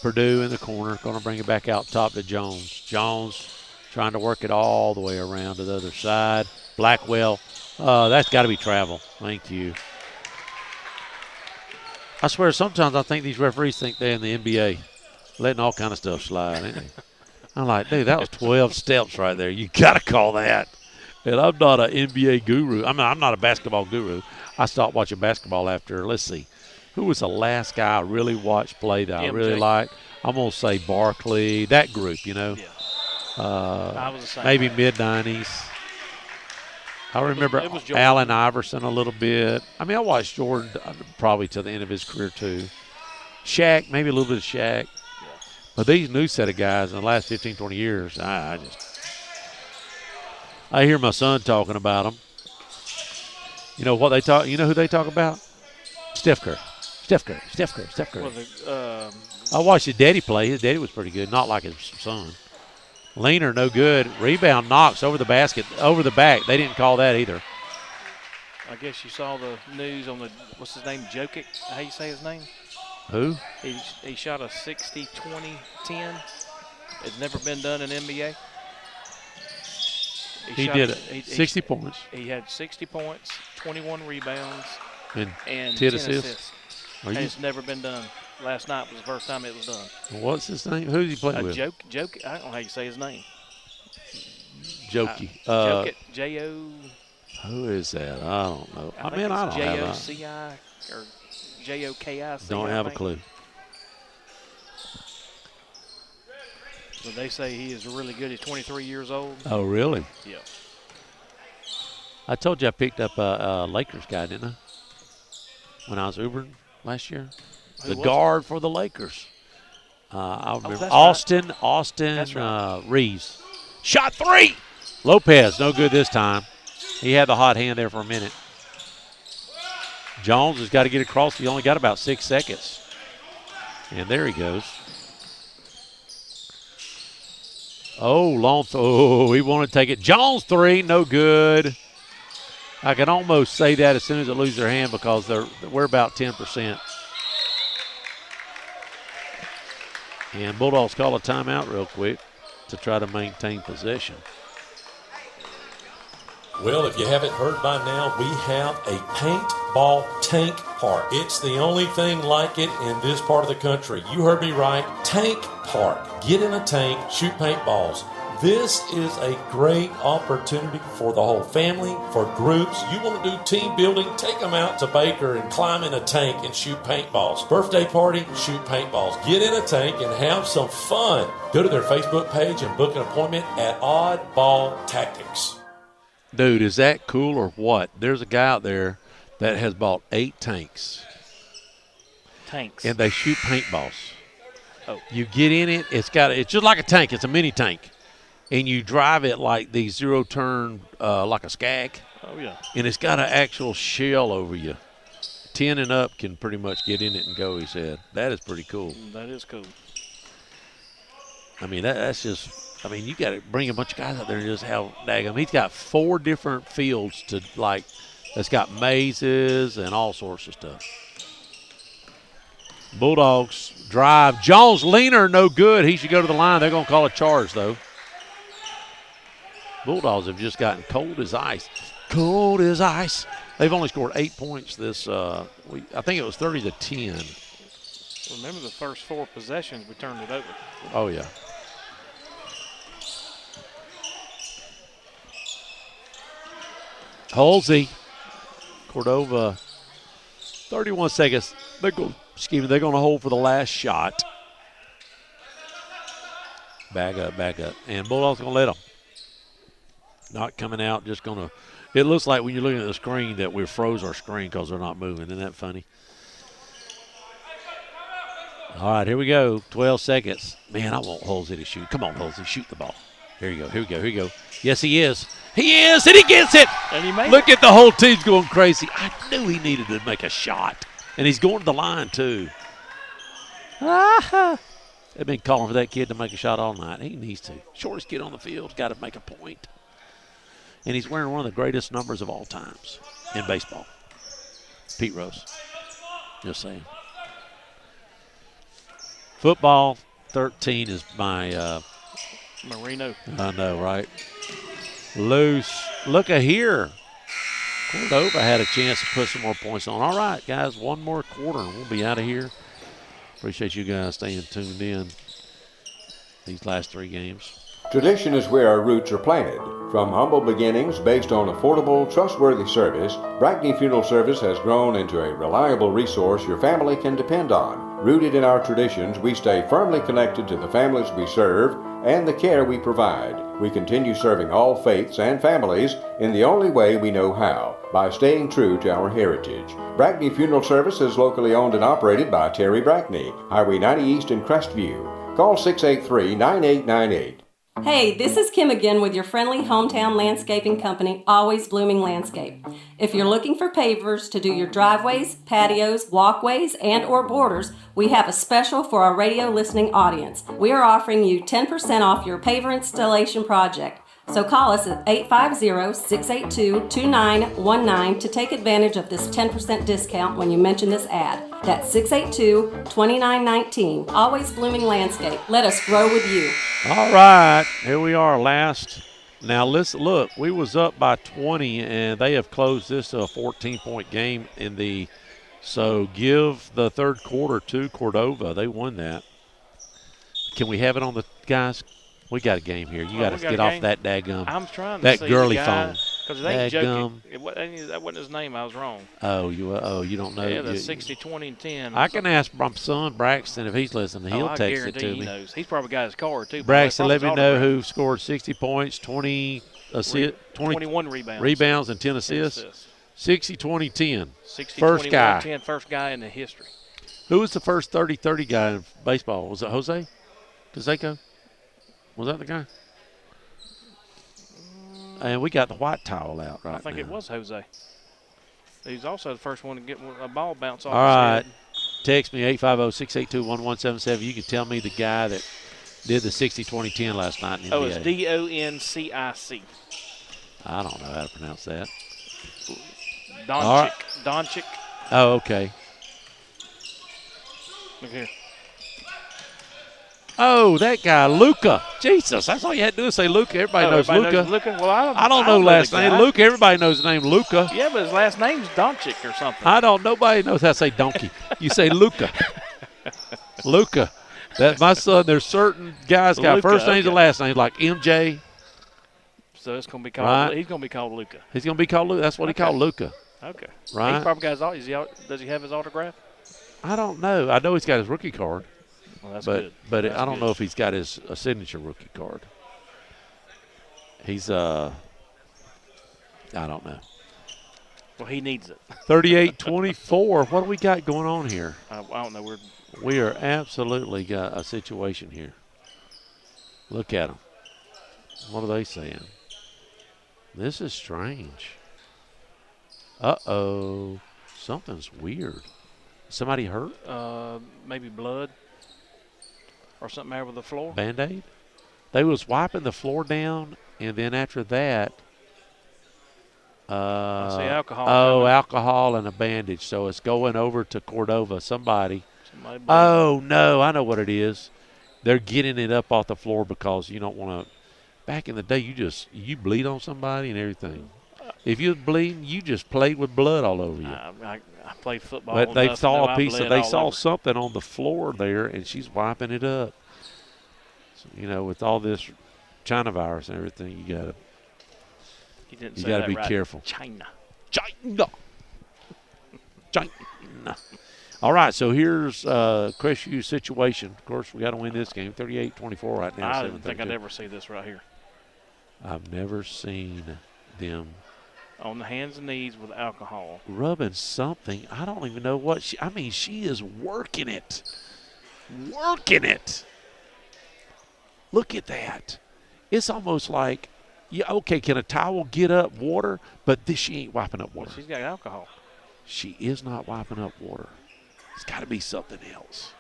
Purdue in the corner, going to bring it back out top to Jones. Jones trying to work it all the way around to the other side. Blackwell, that's got to be travel. Thank you. I swear, sometimes I think these referees think they're in the NBA, letting all kind of stuff slide, ain't they? I'm like, dude, that was 12 steps right there. You got to call that. And I'm not an NBA guru. I'm not a basketball guru. I stopped watching basketball after, let's see, who was the last guy I really watched play that I really liked? I'm going to say Barkley, that group, you know. I was the same maybe way. mid-90s. I remember Allen Iverson a little bit. I mean, I watched Jordan probably to the end of his career too. Shaq, maybe a little bit of Shaq. Yeah. But these new set of guys in the last 15, 20 years, I hear my son talking about them. You know what they talk? You know who they talk about? Steph Curry. Steph Curry. Well, I watched his daddy play. His daddy was pretty good, not like his son. Leaner, no good. Rebound, Knox over the basket, over the back. They didn't call that either. I guess you saw the news on the, what's his name, Jokic? How you say his name? Who? He shot a 60-20-10. It's never been done in NBA. He did it. 60 points. He had 60 points, 21 rebounds, and 10 assists. And it's never been done. Last night was the first time it was done. What's his name? Who did he play with? Jokic. I don't know how you say his name. Jokey. Jokic. J-O. Who is that? I don't know. I don't have J-O-C-I or J-O-K-I. Don't have a clue. But they say he is really good. He's 23 years old. Oh, really? Yeah. I told you I picked up a Lakers guy, didn't I? When I was Ubering last year. The guard for the Lakers. I remember Austin Reeves. Shot 3. Lopez, no good this time. He had the hot hand there for a minute. Jones has got to get across. He only got about 6 seconds. And there he goes. Oh, long throw. Oh, he wanted to take it. Jones 3, no good. I can almost say that as soon as they lose their hand because we're about 10%. And Bulldogs call a timeout real quick to try to maintain possession. Well, if you haven't heard by now, we have a paintball tank park. It's the only thing like it in this part of the country. You heard me right. Tank park. Get in a tank, shoot paintballs. This is a great opportunity for the whole family, for groups. You want to do team building, take them out to Baker and climb in a tank and shoot paintballs. Birthday party, shoot paintballs. Get in a tank and have some fun. Go to their Facebook page and book an appointment at Oddball Tactics. Dude, is that cool or what? There's a guy out there that has bought 8 tanks. Tanks. And they shoot paintballs. Oh. You get in it, it's just like a tank. It's a mini tank. And you drive it like the zero-turn, like a skag. Oh, yeah. And it's got an actual shell over you. 10 and up can pretty much get in it and go, he said. That is pretty cool. That is cool. I mean, that's just, I mean, you got to bring a bunch of guys out there and just have daggum. He's got 4 different fields to, like, that's got mazes and all sorts of stuff. Bulldogs drive. Jones leaner, no good. He should go to the line. They're going to call a charge, though. Bulldogs have just gotten cold as ice. Cold as ice. They've only scored 8 points this week. I think it was 30-10. Remember the first 4 possessions, we turned it over. Oh, yeah. Halsey, Cordova, 31 seconds. They're going to hold for the last shot. Back up. And Bulldogs going to let them. Not coming out, just going to. It looks like when you're looking at the screen that we froze our screen because they're not moving. Isn't that funny? All right, here we go. 12 seconds. Man, I want Halsey to shoot. Come on, Halsey, shoot the ball. Here you go. Yes, he is. He is, and he gets it. And he made Look at the whole team's going crazy. I knew he needed to make a shot. And he's going to the line, too. They've been calling for that kid to make a shot all night. He needs to. Shortest kid on the field's got to make a point. And he's wearing one of the greatest numbers of all times in baseball. Pete Rose. Just saying. Football 13 is my Marino. I know, right? Loose. Look at here. Cordova had a chance to put some more points on. All right, guys, one more quarter and we'll be out of here. Appreciate you guys staying tuned in these last 3 games. Tradition is where our roots are planted. From humble beginnings based on affordable, trustworthy service, Brackney Funeral Service has grown into a reliable resource your family can depend on. Rooted in our traditions, we stay firmly connected to the families we serve and the care we provide. We continue serving all faiths and families in the only way we know how, by staying true to our heritage. Brackney Funeral Service is locally owned and operated by Terry Brackney, Highway 90 East in Crestview. Call 683-9898. Hey, this is Kim again with your friendly hometown landscaping company, Always Blooming Landscape. If you're looking for pavers to do your driveways, patios, walkways, and or borders, we have a special for our radio listening audience. We are offering you 10% off your paver installation project. So call us at 850-682-2919 to take advantage of this 10% discount when you mention this ad. That's 682-2919. Always Blooming Landscape. Let us grow with you. All right, here we are, last. Now, listen, look, we was up by 20, and they have closed this to a 14-point game in the – so give the third quarter to Cordova. They won that. Can we have it on the – guys? We got a game here. You got to get off that daggum. I'm trying to that see girly the phone. Because they ain't joking. That wasn't his name. I was wrong. Oh, you don't know. Yeah, the 60, 20, and 10. I can ask my son Braxton if he's listening. He'll text it to me. He knows. He's probably got his card too. Braxton, let me know who scored 60 points, 20 assists, 21 rebounds, and 10 assists. 60, 20, 10. 60, first 21, guy. 10, first guy in the history. Who was the first 30-30 guy in baseball? Was it Jose Canseco? Was that the guy? And we got the white towel out right now. I think it was Jose. He was also the first one to get a ball bounce off All right. his head. Text me, 850-682-1177. You can tell me the guy that did the 60-20-10 last night in the NBA. Oh, it's Doncic. I don't know how to pronounce that. Doncic. Oh, okay. Look here. Oh, that guy, Luca. Jesus, that's all you had to do is say Luca. Everybody knows Luca. Well, I don't know last name. Luca, everybody knows the name Luca. Yeah, but his last name's Doncic or something. Nobody knows how to say donkey. You say Luca. Luca. That's my son. There's certain guys got Luka, first names and last names like MJ. So it's going to be called. Right. He's going to be called Luca. He's going to be called Luca. That's what he called Luca. Okay. Right. He probably got his. Does he have his autograph? I don't know. I know he's got his rookie card. Well, that's but good. But that's I don't good. know if he's got his signature rookie card. He's I don't know. Well, he needs it. 38-24. What do we got going on here? I don't know. We are absolutely got a situation here. Look at them. What are they saying? This is strange. Uh-oh. Something's weird. Somebody hurt? Maybe blood or something over the floor. Band-Aid? They was wiping the floor down, and then after that, I see alcohol. Oh, alcohol and a bandage. So it's going over to Cordova. Somebody Oh, no, I know what it is. They're getting it up off the floor because you don't want to. Back in the day, you bleed on somebody and everything. If you was bleeding, you just played with blood all over you. I played football. But they saw they saw over. something on the floor there, and she's wiping it up. So, with all this China virus and everything, you got to be careful. China. All right, so here's Crestview situation. Of course, we got to win this game, 38-24 right now. I didn't think I'd ever see this right here. I've never seen them on the hands and knees with alcohol, rubbing something. I don't even know what she is working it. Look at that. It's almost like, can a towel get up water? But she ain't wiping up water. She's got alcohol. She is not wiping up water. It's got to be something else.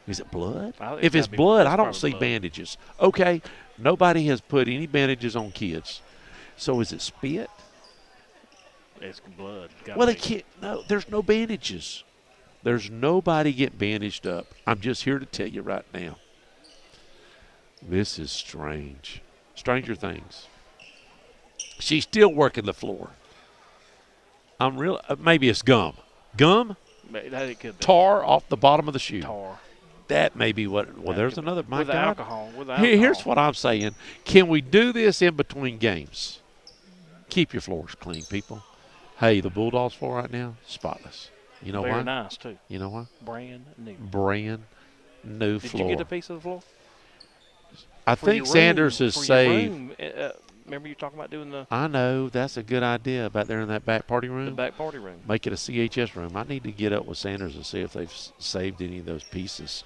Is it blood? If it's blood, I don't see bandages. Okay, nobody has put any bandages on kids. So is it spit? It's blood. Well, they can't. No, there's no bandages. There's nobody getting bandaged up. I'm just here to tell you right now. This is strange. Stranger things. She's still working the floor. Maybe it's gum. Gum? It could be. Tar off the bottom of the shoe. Tar. That may be what. Well, there's another. My with God. Alcohol. Here's what I'm saying. Can we do this in between games? Keep your floors clean, people. Hey, the Bulldogs floor right now, spotless. You know why? Very nice, too. You know why? Brand new. Brand new floor. Did you get a piece of the floor? I think Sanders has saved. Remember you talking about doing the. I know. That's a good idea back there in that back party room. The back party room. Make it a CHS room. I need to get up with Sanders and see if they've saved any of those pieces.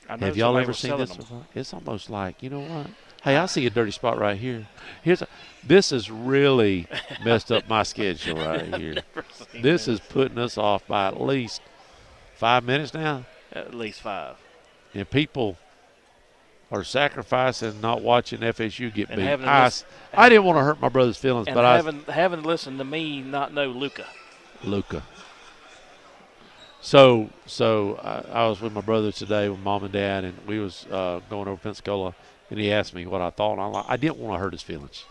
Have y'all ever seen this before? It's almost like, you know what? Hey, I see a dirty spot right here. This has really messed up my schedule right here. This is putting us off by at least 5 minutes now. At least 5. And people are sacrificing not watching FSU get beat. I didn't want to hurt my brother's feelings, but having listened to me not know Luca. So I was with my brother today with Mom and Dad, and we was going over Pensacola, and he asked me what I thought. And I didn't want to hurt his feelings.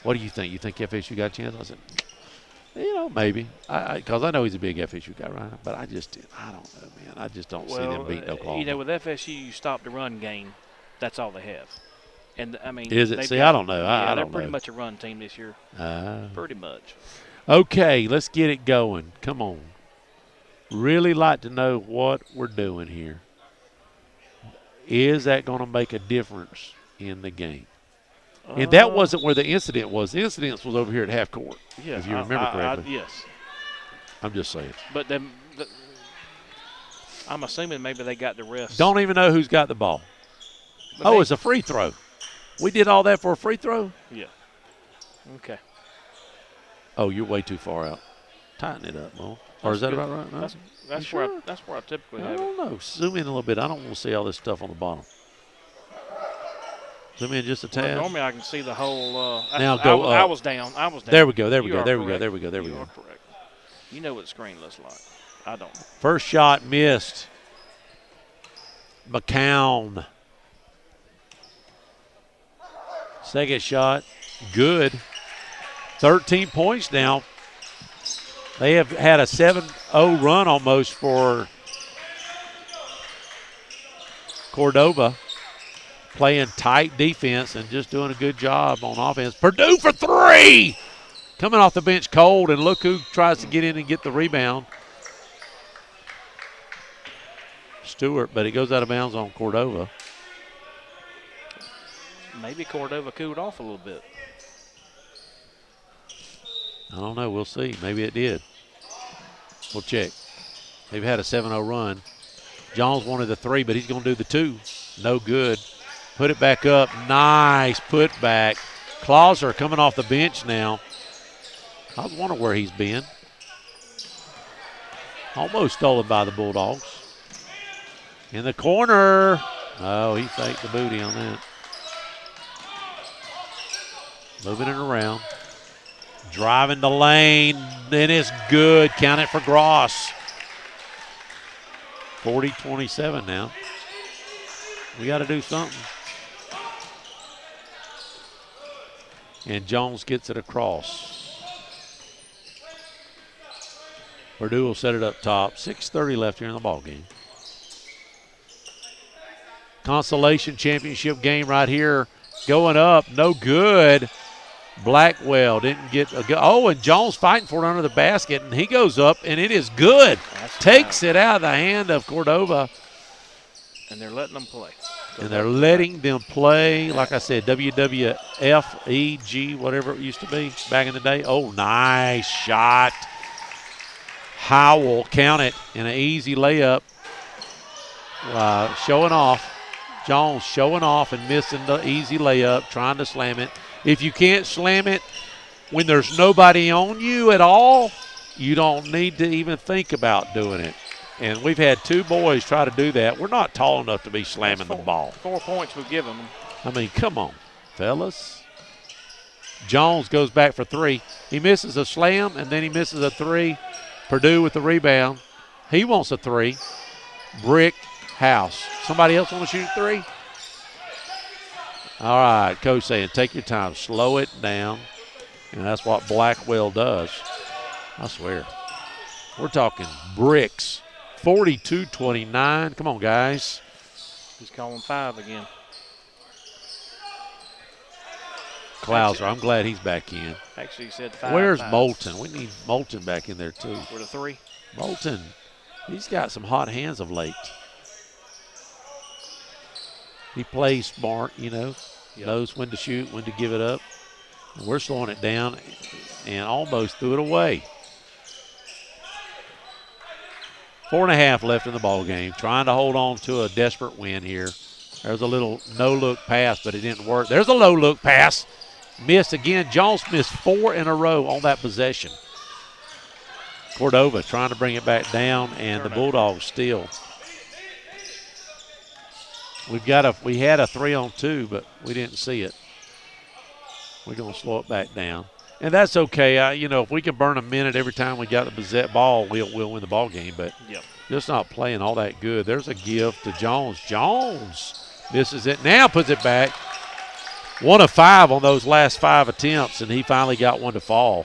What do you think? You think FSU got a chance? I said, maybe. Because I know he's a big FSU guy, right? But I don't know, man. I just don't see them beating Oklahoma. With FSU, you stop the run game. That's all they have. And, is it? See, I don't know. They're pretty much a run team this year. Pretty much. Okay, let's get it going. Come on. Really like to know what we're doing here. Is that going to make a difference in the game? And that wasn't where the incident was. The incident was over here at half court, if you remember correctly. Yes. I'm just saying. But I'm assuming maybe they got the rest. Don't even know who's got the ball. But it's a free throw. We did all that for a free throw? Yeah. Okay. Oh, you're way too far out. Tighten it up, Mo. Or is that about right? No? That's where I typically have it. I don't know. Zoom in a little bit. I don't want to see all this stuff on the bottom. Zoom in just a tad. Well, normally I can see the whole. Now go up. I was down. There we go. There we You go. are There we go. correct. There we go. There we You go. are correct. You know what the screen looks like. I don't. First shot missed. McCown. Second shot, good. 13 points now. They have had a 7-0 run almost for Cordova, playing tight defense and just doing a good job on offense. Purdue for 3! Coming off the bench cold, and look who tries to get in and get the rebound. Stewart, but it goes out of bounds on Cordova. Maybe Cordova cooled off a little bit. I don't know. We'll see. Maybe it did. We'll check. They've had a 7-0 run. Jones wanted the 3, but he's going to do the 2. No good. Put it back up. Nice put back. Clauser coming off the bench now. I was wondering where he's been. Almost stolen by the Bulldogs. In the corner. Oh, he faked the booty on that. Moving it around. Driving the lane. Then it's good. Count it for Gross. 40-27 now. We got to do something. And Jones gets it across. Purdue will set it up top. 6:30 left here in the ball game. Consolation championship game right here. Going up, no good. Blackwell didn't get a go. Oh, and Jones fighting for it under the basket, and he goes up, and it is good. Takes it out of the hand of Cordova. And they're letting them play. And they're letting them play, like I said, WWFEG, whatever it used to be back in the day. Oh, nice shot. Howell, count it, in an easy layup. Showing off. Jones showing off and missing the easy layup, trying to slam it. If you can't slam it when there's nobody on you at all, you don't need to even think about doing it. And we've had 2 boys try to do that. We're not tall enough to be slamming the ball. 4 points we've given them. I mean, come on, fellas. Jones goes back for 3. He misses a slam, and then he misses a 3. Purdue with the rebound. He wants a 3. Brick house. Somebody else want to shoot 3? All right, coach saying take your time, slow it down. And that's what Blackwell does. I swear. We're talking bricks. 42-29. Come on, guys. He's calling 5 again. Clouser, I'm glad he's back in. Actually, he said 5. Where's Moulton? We need Moulton back in there, too. With a 3. Moulton, he's got some hot hands of late. He plays smart, knows when to shoot, when to give it up. And we're slowing it down and almost threw it away. 4.5 left in the ball game. Trying to hold on to a desperate win here. There's a little no-look pass, but it didn't work. There's a low-look pass. Missed again. Jones missed 4 in a row on that possession. Cordova trying to bring it back down, and the Bulldogs still. We had a 3-on-2, but we didn't see it. We're going to slow it back down. And that's okay. If we can burn a minute every time we got the ball, we'll win the ball game. But just not playing all that good. There's a gift to Jones. Jones misses it. Now puts it back. 1 of 5 on those last 5 attempts, and he finally got one to fall.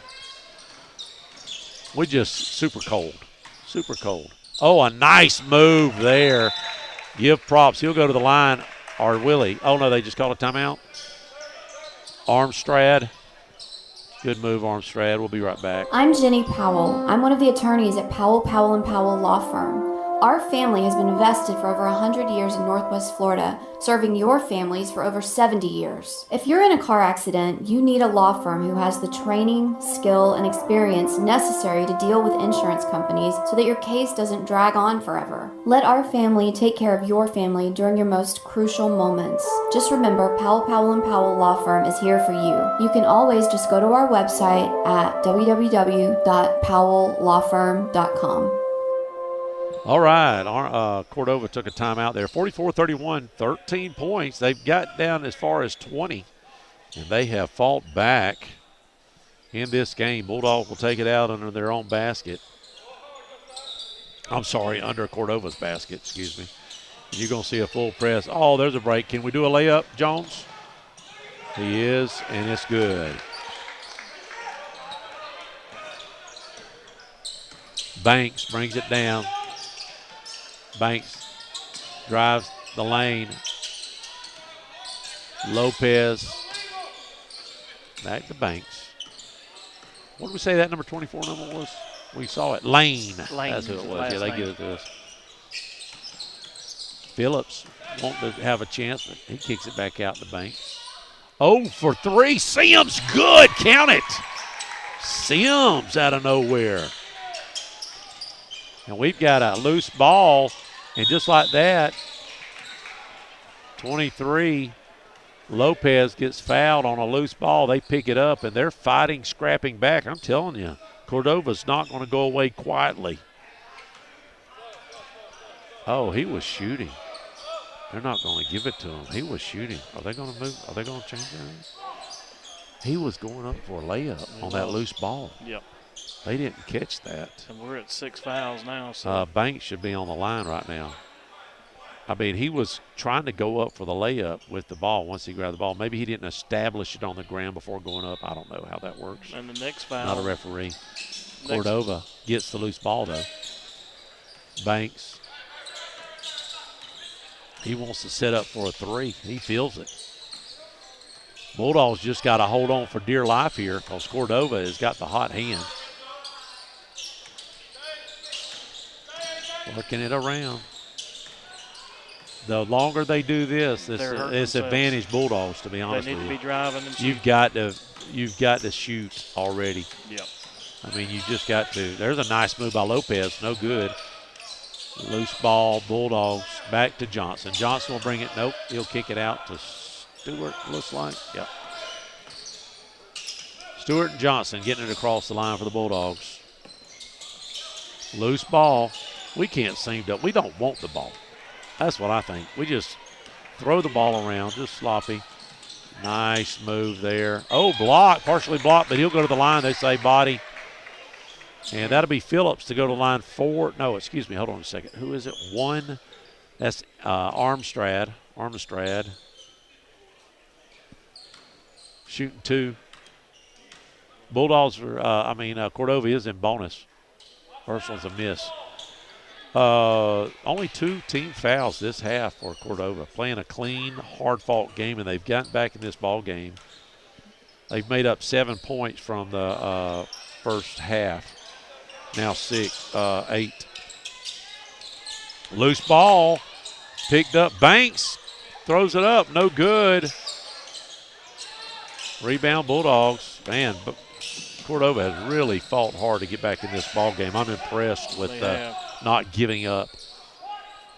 We're just super cold. Super cold. Oh, a nice move there. Give props. He'll go to the line, or will he? Oh, no, they just called a timeout. Armstrad. Good move, Armstrad. We'll be right back. I'm Jenny Powell. I'm one of the attorneys at Powell, Powell & Powell Law Firm. Our family has been invested for over 100 years in Northwest Florida, serving your families for over 70 years. If you're in a car accident, you need a law firm who has the training, skill, and experience necessary to deal with insurance companies so that your case doesn't drag on forever. Let our family take care of your family during your most crucial moments. Just remember, Powell, Powell & Powell Law Firm is here for you. You can always just go to our website at www.powelllawfirm.com. All right, Cordova took a timeout there. 44-31, 13 points. They've got down as far as 20, and they have fought back in this game. Bulldogs will take it out under their own basket. I'm sorry, under Cordova's basket, excuse me. You're going to see a full press. Oh, there's a break. Can we do a layup, Jones? He is, and it's good. Banks brings it down. Banks drives the lane. Lopez back to Banks. What did we say that number 24 number was? We saw it. Lane. That's who it was. Yeah, they give it to us. Phillips won't have a chance, but he kicks it back out to Banks. 0 for 3. Sims, good. Count it. Sims out of nowhere. And we've got a loose ball, and just like that, 23, Lopez gets fouled on a loose ball. They pick it up, and they're fighting, scrapping back. I'm telling you, Cordova's not going to go away quietly. Oh, he was shooting. They're not going to give it to him. He was shooting. Are they going to move? Are they going to change that? He was going up for a layup on that loose ball. Yep. They didn't catch that. And we're at 6 fouls now. So Banks should be on the line right now. I mean, he was trying to go up for the layup with the ball once he grabbed the ball. Maybe he didn't establish it on the ground before going up. I don't know how that works. And the next foul. Not a referee. Cordova gets the loose ball, though. Banks. He wants to set up for a three. He feels it. Bulldogs just got to hold on for dear life here because Cordova has got the hot hand. Working it around. The longer they do this, it's advantage Bulldogs, to be honest with you. They need to be driving and You've got to shoot already. Yep. I mean, you just got to. There's a nice move by Lopez. No good. Loose ball, Bulldogs. Back to Johnson. Johnson will bring it. Nope. He'll kick it out to Stewart, looks like. Yep. Stewart and Johnson getting it across the line for the Bulldogs. Loose ball. We can't seem to. We don't want the ball. That's what I think. We just throw the ball around, just sloppy. Nice move there. Oh, blocked, partially blocked, but he'll go to the line. They say body. And that'll be Phillips to go to line 4. No, excuse me. Hold on a second. Who is it? 1. That's Armstrad. Shooting 2. Bulldogs are, Cordova is in bonus. First one's a miss. Only 2 team fouls this half for Cordova. Playing a clean, hard-fought game, and they've gotten back in this ball game. They've made up 7 points from the first half. Now 8. Loose ball. Picked up. Banks throws it up. No good. Rebound Bulldogs. Man, but Cordova has really fought hard to get back in this ball game. I'm impressed with not giving up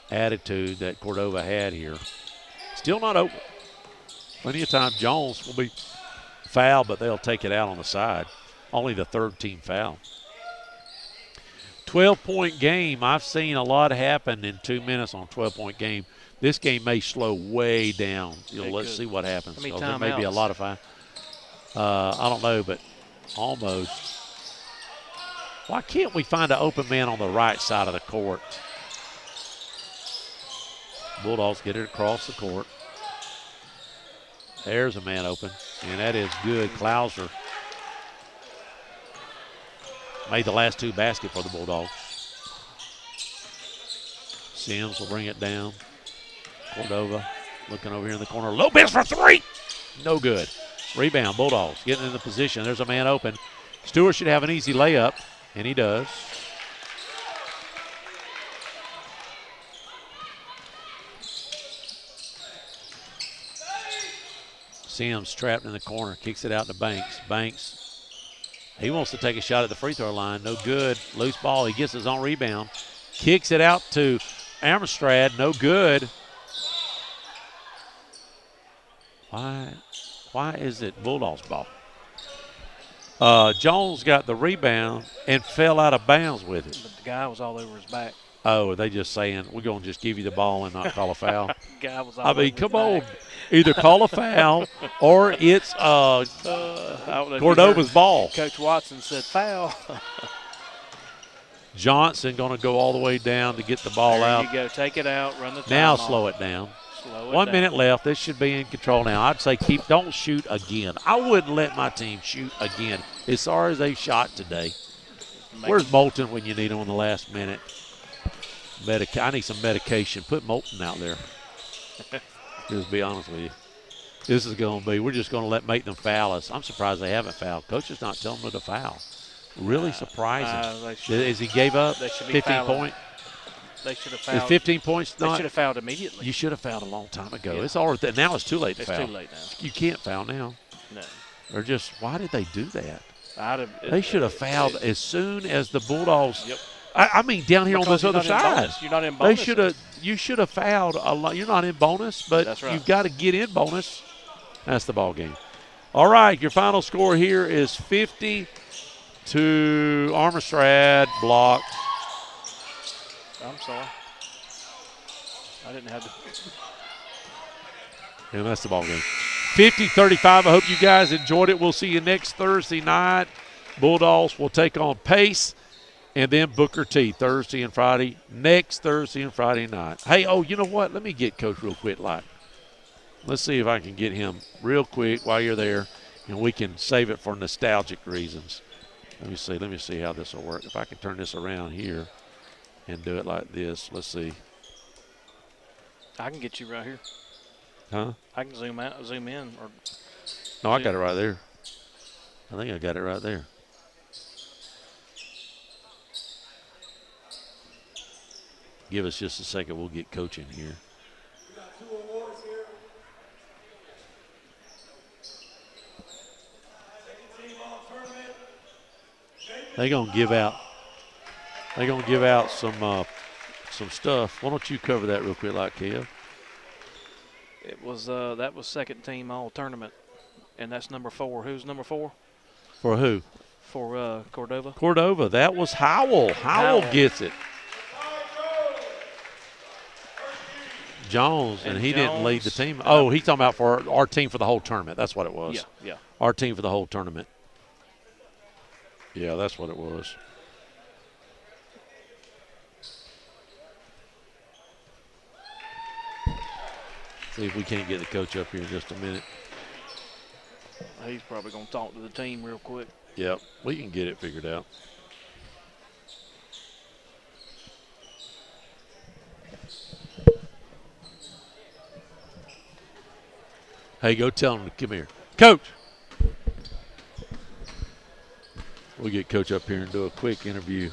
attitude that Cordova had here. Still not over. Plenty of time. Jones will be fouled, but they'll take it out on the side. Only the 3rd team foul. 12-point game. I've seen a lot happen in 2 minutes on a 12-point game. This game may slow way down. Let's see what happens. There may be a lot of foul. I don't know, but almost. Why can't we find an open man on the right side of the court? Bulldogs get it across the court. There's a man open, and that is good. Klauser made the last 2 baskets for the Bulldogs. Sims will bring it down. Cordova looking over here in the corner. Lopez for 3. No good. Rebound, Bulldogs getting in the position. There's a man open. Stewart should have an easy layup, and he does. Sims trapped in the corner, kicks it out to Banks. Banks, he wants to take a shot at the free throw line. No good. Loose ball. He gets his own rebound. Kicks it out to Armstrad. No good. Why is it Bulldogs ball? Jones got the rebound and fell out of bounds with it. But the guy was all over his back. Oh, are they just saying, we're going to just give you the ball and not call a foul? Guy was all over come on. Either call a foul or it's Cordova's ball. Coach Watson said foul. Johnson going to go all the way down to get the ball out. There you go. Take it out. Run the time Now off. slow it down. 1 minute left. This should be in control now. I'd say don't shoot again. I wouldn't let my team shoot again. As far as they shot today. Where's Moulton when you need him in the last minute? I need some medication. Put Moulton out there. Just be honest with you. This is going to be, we're just going to make them foul us. I'm surprised they haven't fouled. Coach is not telling them to foul. Really surprising. As he gave up 15 points. They should have fouled. Is 15 points not? They should have fouled immediately. You should have fouled a long time ago. Yeah. It's already now it's too late to foul. It's too late now. You can't foul now. No. Or just, why did they do that? They should have fouled as soon as the Bulldogs. Yep. I mean, down here because on this other side. You're not in bonus. You should have fouled a lot. You're not in bonus, but That's right. You've got to get in bonus. That's the ball game. All right, your final score here is 50 to Armstrad blocked. I'm sorry. I didn't have to. And that's the ball game. 50-35. I hope you guys enjoyed it. We'll see you next Thursday night. Bulldogs will take on Pace and then Booker T Thursday and Friday, next Thursday and Friday night. Hey, you know what? Let me get Coach real quick. Let's see if I can get him real quick while you're there, and we can save it for nostalgic reasons. Let me see how this will work. If I can turn this around here and do it like this. Let's see. I can get you right here. Huh? I can zoom in. No, I got it right there. I think I got it right there. Give us just a second. We'll get Coach in here. They're gonna give out some stuff. Why don't you cover that real quick, like Kev? It was that was second team all tournament, and that's number 4. Who's number 4? For who? For Cordova. Cordova. That was Howell. Howell gets it. Jones, and he didn't lead the team. Oh, he's talking about for our team for the whole tournament. That's what it was. Yeah. Our team for the whole tournament. Yeah, that's what it was. See if we can't get the coach up here in just a minute. He's probably going to talk to the team real quick. Yep, we can get it figured out. Hey, go tell him to come here. Coach! We'll get Coach up here and do a quick interview.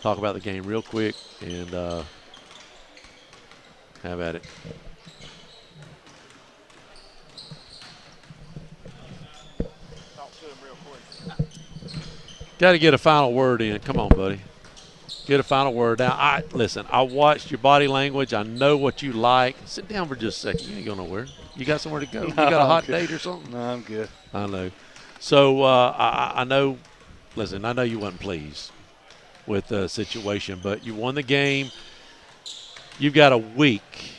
Talk about the game real quick and have at it. Talk to him real quick. Got to get a final word in. Come on, buddy. Get a final word. Now, listen, I watched your body language. I know what you like. Sit down for just a second. You ain't going nowhere. You got somewhere to go? You got a hot date or something? No, I'm good. I know. So I know, listen, I know you wasn't pleased with the situation, but you won the game. You've got a week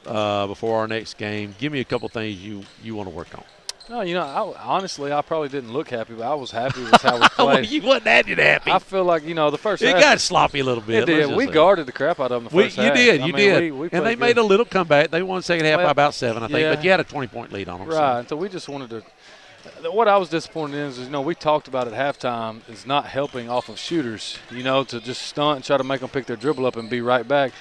before our next game. Give me a couple things you want to work on. No, honestly, I probably didn't look happy, but I was happy with how we played. Well, you wasn't that happy. I feel like, the first half. It got sloppy a little bit. It did. We guarded the crap out of them the first half. You did. We and they good. made a little comeback. They won the second half by about 7, I think. Yeah. But you had a 20-point lead on them. Right. So we just wanted to – what I was disappointed in is, we talked about at halftime is not helping off of shooters, to just stunt and try to make them pick their dribble up and be right back.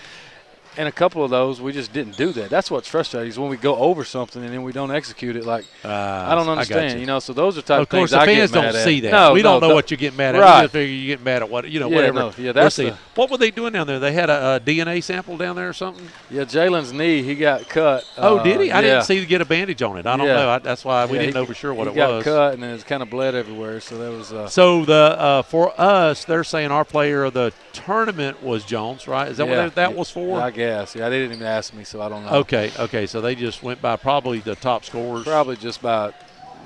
And a couple of those, we just didn't do that. That's what's frustrating is when we go over something and then we don't execute it. Like, I don't understand, So those are type of things I get mad at. Of course, the fans don't see that. We don't know what you're getting mad at. Right. We just figure you get mad at whatever. That's what were they doing down there? They had a DNA sample down there or something? Yeah, Jalen's knee, he got cut. Oh, did he? I didn't see get a bandage on it. I don't know. That's why we didn't know for sure what it was. He got cut, and it's kind of bled everywhere. So that was. So for us, they're saying our player of the tournament was Jones, right? Is that what that was for? I guess. Yeah, they didn't even ask me, so I don't know. Okay. So they just went by probably the top scorers. Probably just by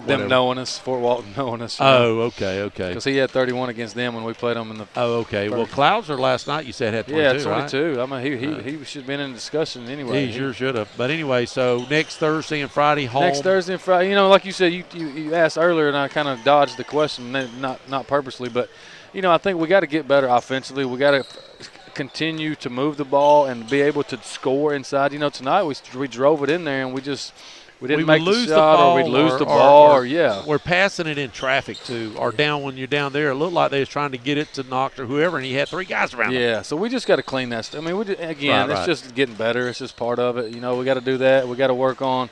them knowing us, Fort Walton knowing us. Okay. Because he had 31 against them when we played them in the. Okay. Well, Clouser last night you said had 22. Yeah, 22. Right? I mean, he should have been in discussion anyway. He sure should have. But anyway, so next Thursday and Friday home. Next Thursday and Friday, like you said, you asked earlier, and I kind of dodged the question, not purposely, but I think we got to get better offensively. We got to continue to move the ball and be able to score inside. Tonight we drove it in there and we didn't make the shot, or we'd lose the ball, or we're passing it in traffic too, or down when you're down there. It looked like they was trying to get it to Knox or whoever, and he had 3 guys around him. Yeah, so we just got to clean that stuff. I mean, it's just getting better. It's just part of it. We got to do that. We got to work on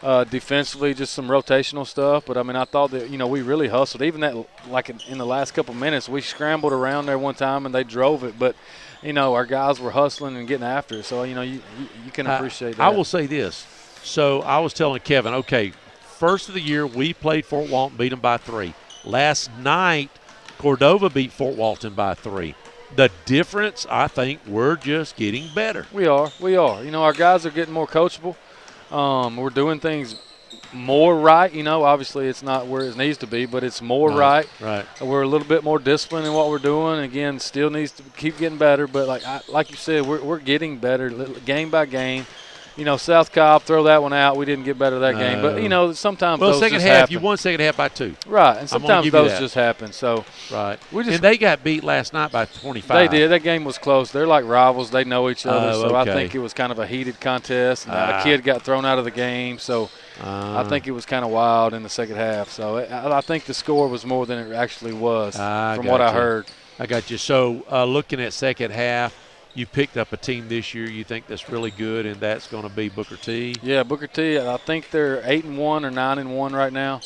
defensively, just some rotational stuff. But, I mean, I thought that, we really hustled. Even that, like in the last couple minutes, we scrambled around there one time and they drove it. But, our guys were hustling and getting after it. So, you can appreciate that. I will say this. So I was telling Kevin, okay, first of the year we played Fort Walton, beat them by 3. Last night, Cordova beat Fort Walton by 3. The difference, I think, we're just getting better. We are. Our guys are getting more coachable. We're doing things more right. Obviously it's not where it needs to be, but it's more right. Right. We're a little bit more disciplined in what we're doing. Again, still needs to keep getting better, but like you said, we're getting better game by game. South Cobb, throw that one out. We didn't get better that game. But, sometimes those second just half, happen. you won second half by 2. Right, and sometimes those just happen. So right. And they got beat last night by 25. They did. That game was close. They're like rivals. They know each other. So okay. I think it was kind of a heated contest. A kid got thrown out of the game. So I think it was kind of wild in the second half. So I think the score was more than it actually was from what I heard. I got you. So looking at second half, you picked up a team this year you think that's really good, and that's going to be Booker T. Yeah, Booker T. I think they're 8-1 or 9-1 right now,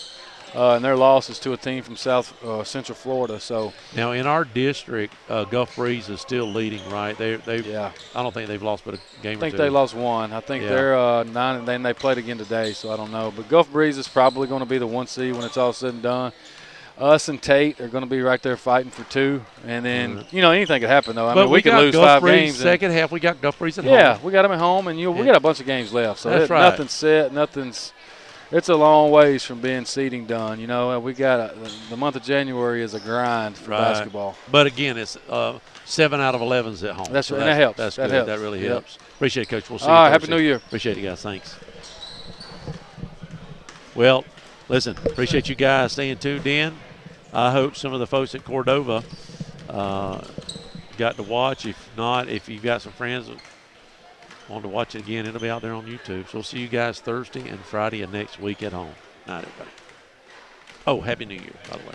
and their loss is to a team from Central Florida. So now in our district, Gulf Breeze is still leading, right? They I don't think they've lost but a game. I think they lost one. I think they're 9, and then they played again today. So I don't know, but Gulf Breeze is probably going to be the 1 seed when it's all said and done. Us and Tate are going to be right there fighting for 2. And then, anything could happen, though. I mean, we could lose 5 games. Second half, we got Gulf Breeze at home. Yeah, we got them at home, and we got a bunch of games left. So that's right. Nothing's set. It's a long ways from being seeding done. We got the month of January is a grind for basketball. But, again, it's 7 out of 11s at home. That's right, and that helps. That's that good. helps. That really helps. Appreciate it, Coach. We'll see you All right, Thursday. Happy New Year. Appreciate it, guys. Thanks. Well, listen, appreciate you guys staying tuned in. I hope some of the folks at Cordova got to watch. If not, if you've got some friends that want to watch it again, it'll be out there on YouTube. So we'll see you guys Thursday and Friday of next week at home. Night, everybody. Oh, Happy New Year, by the way.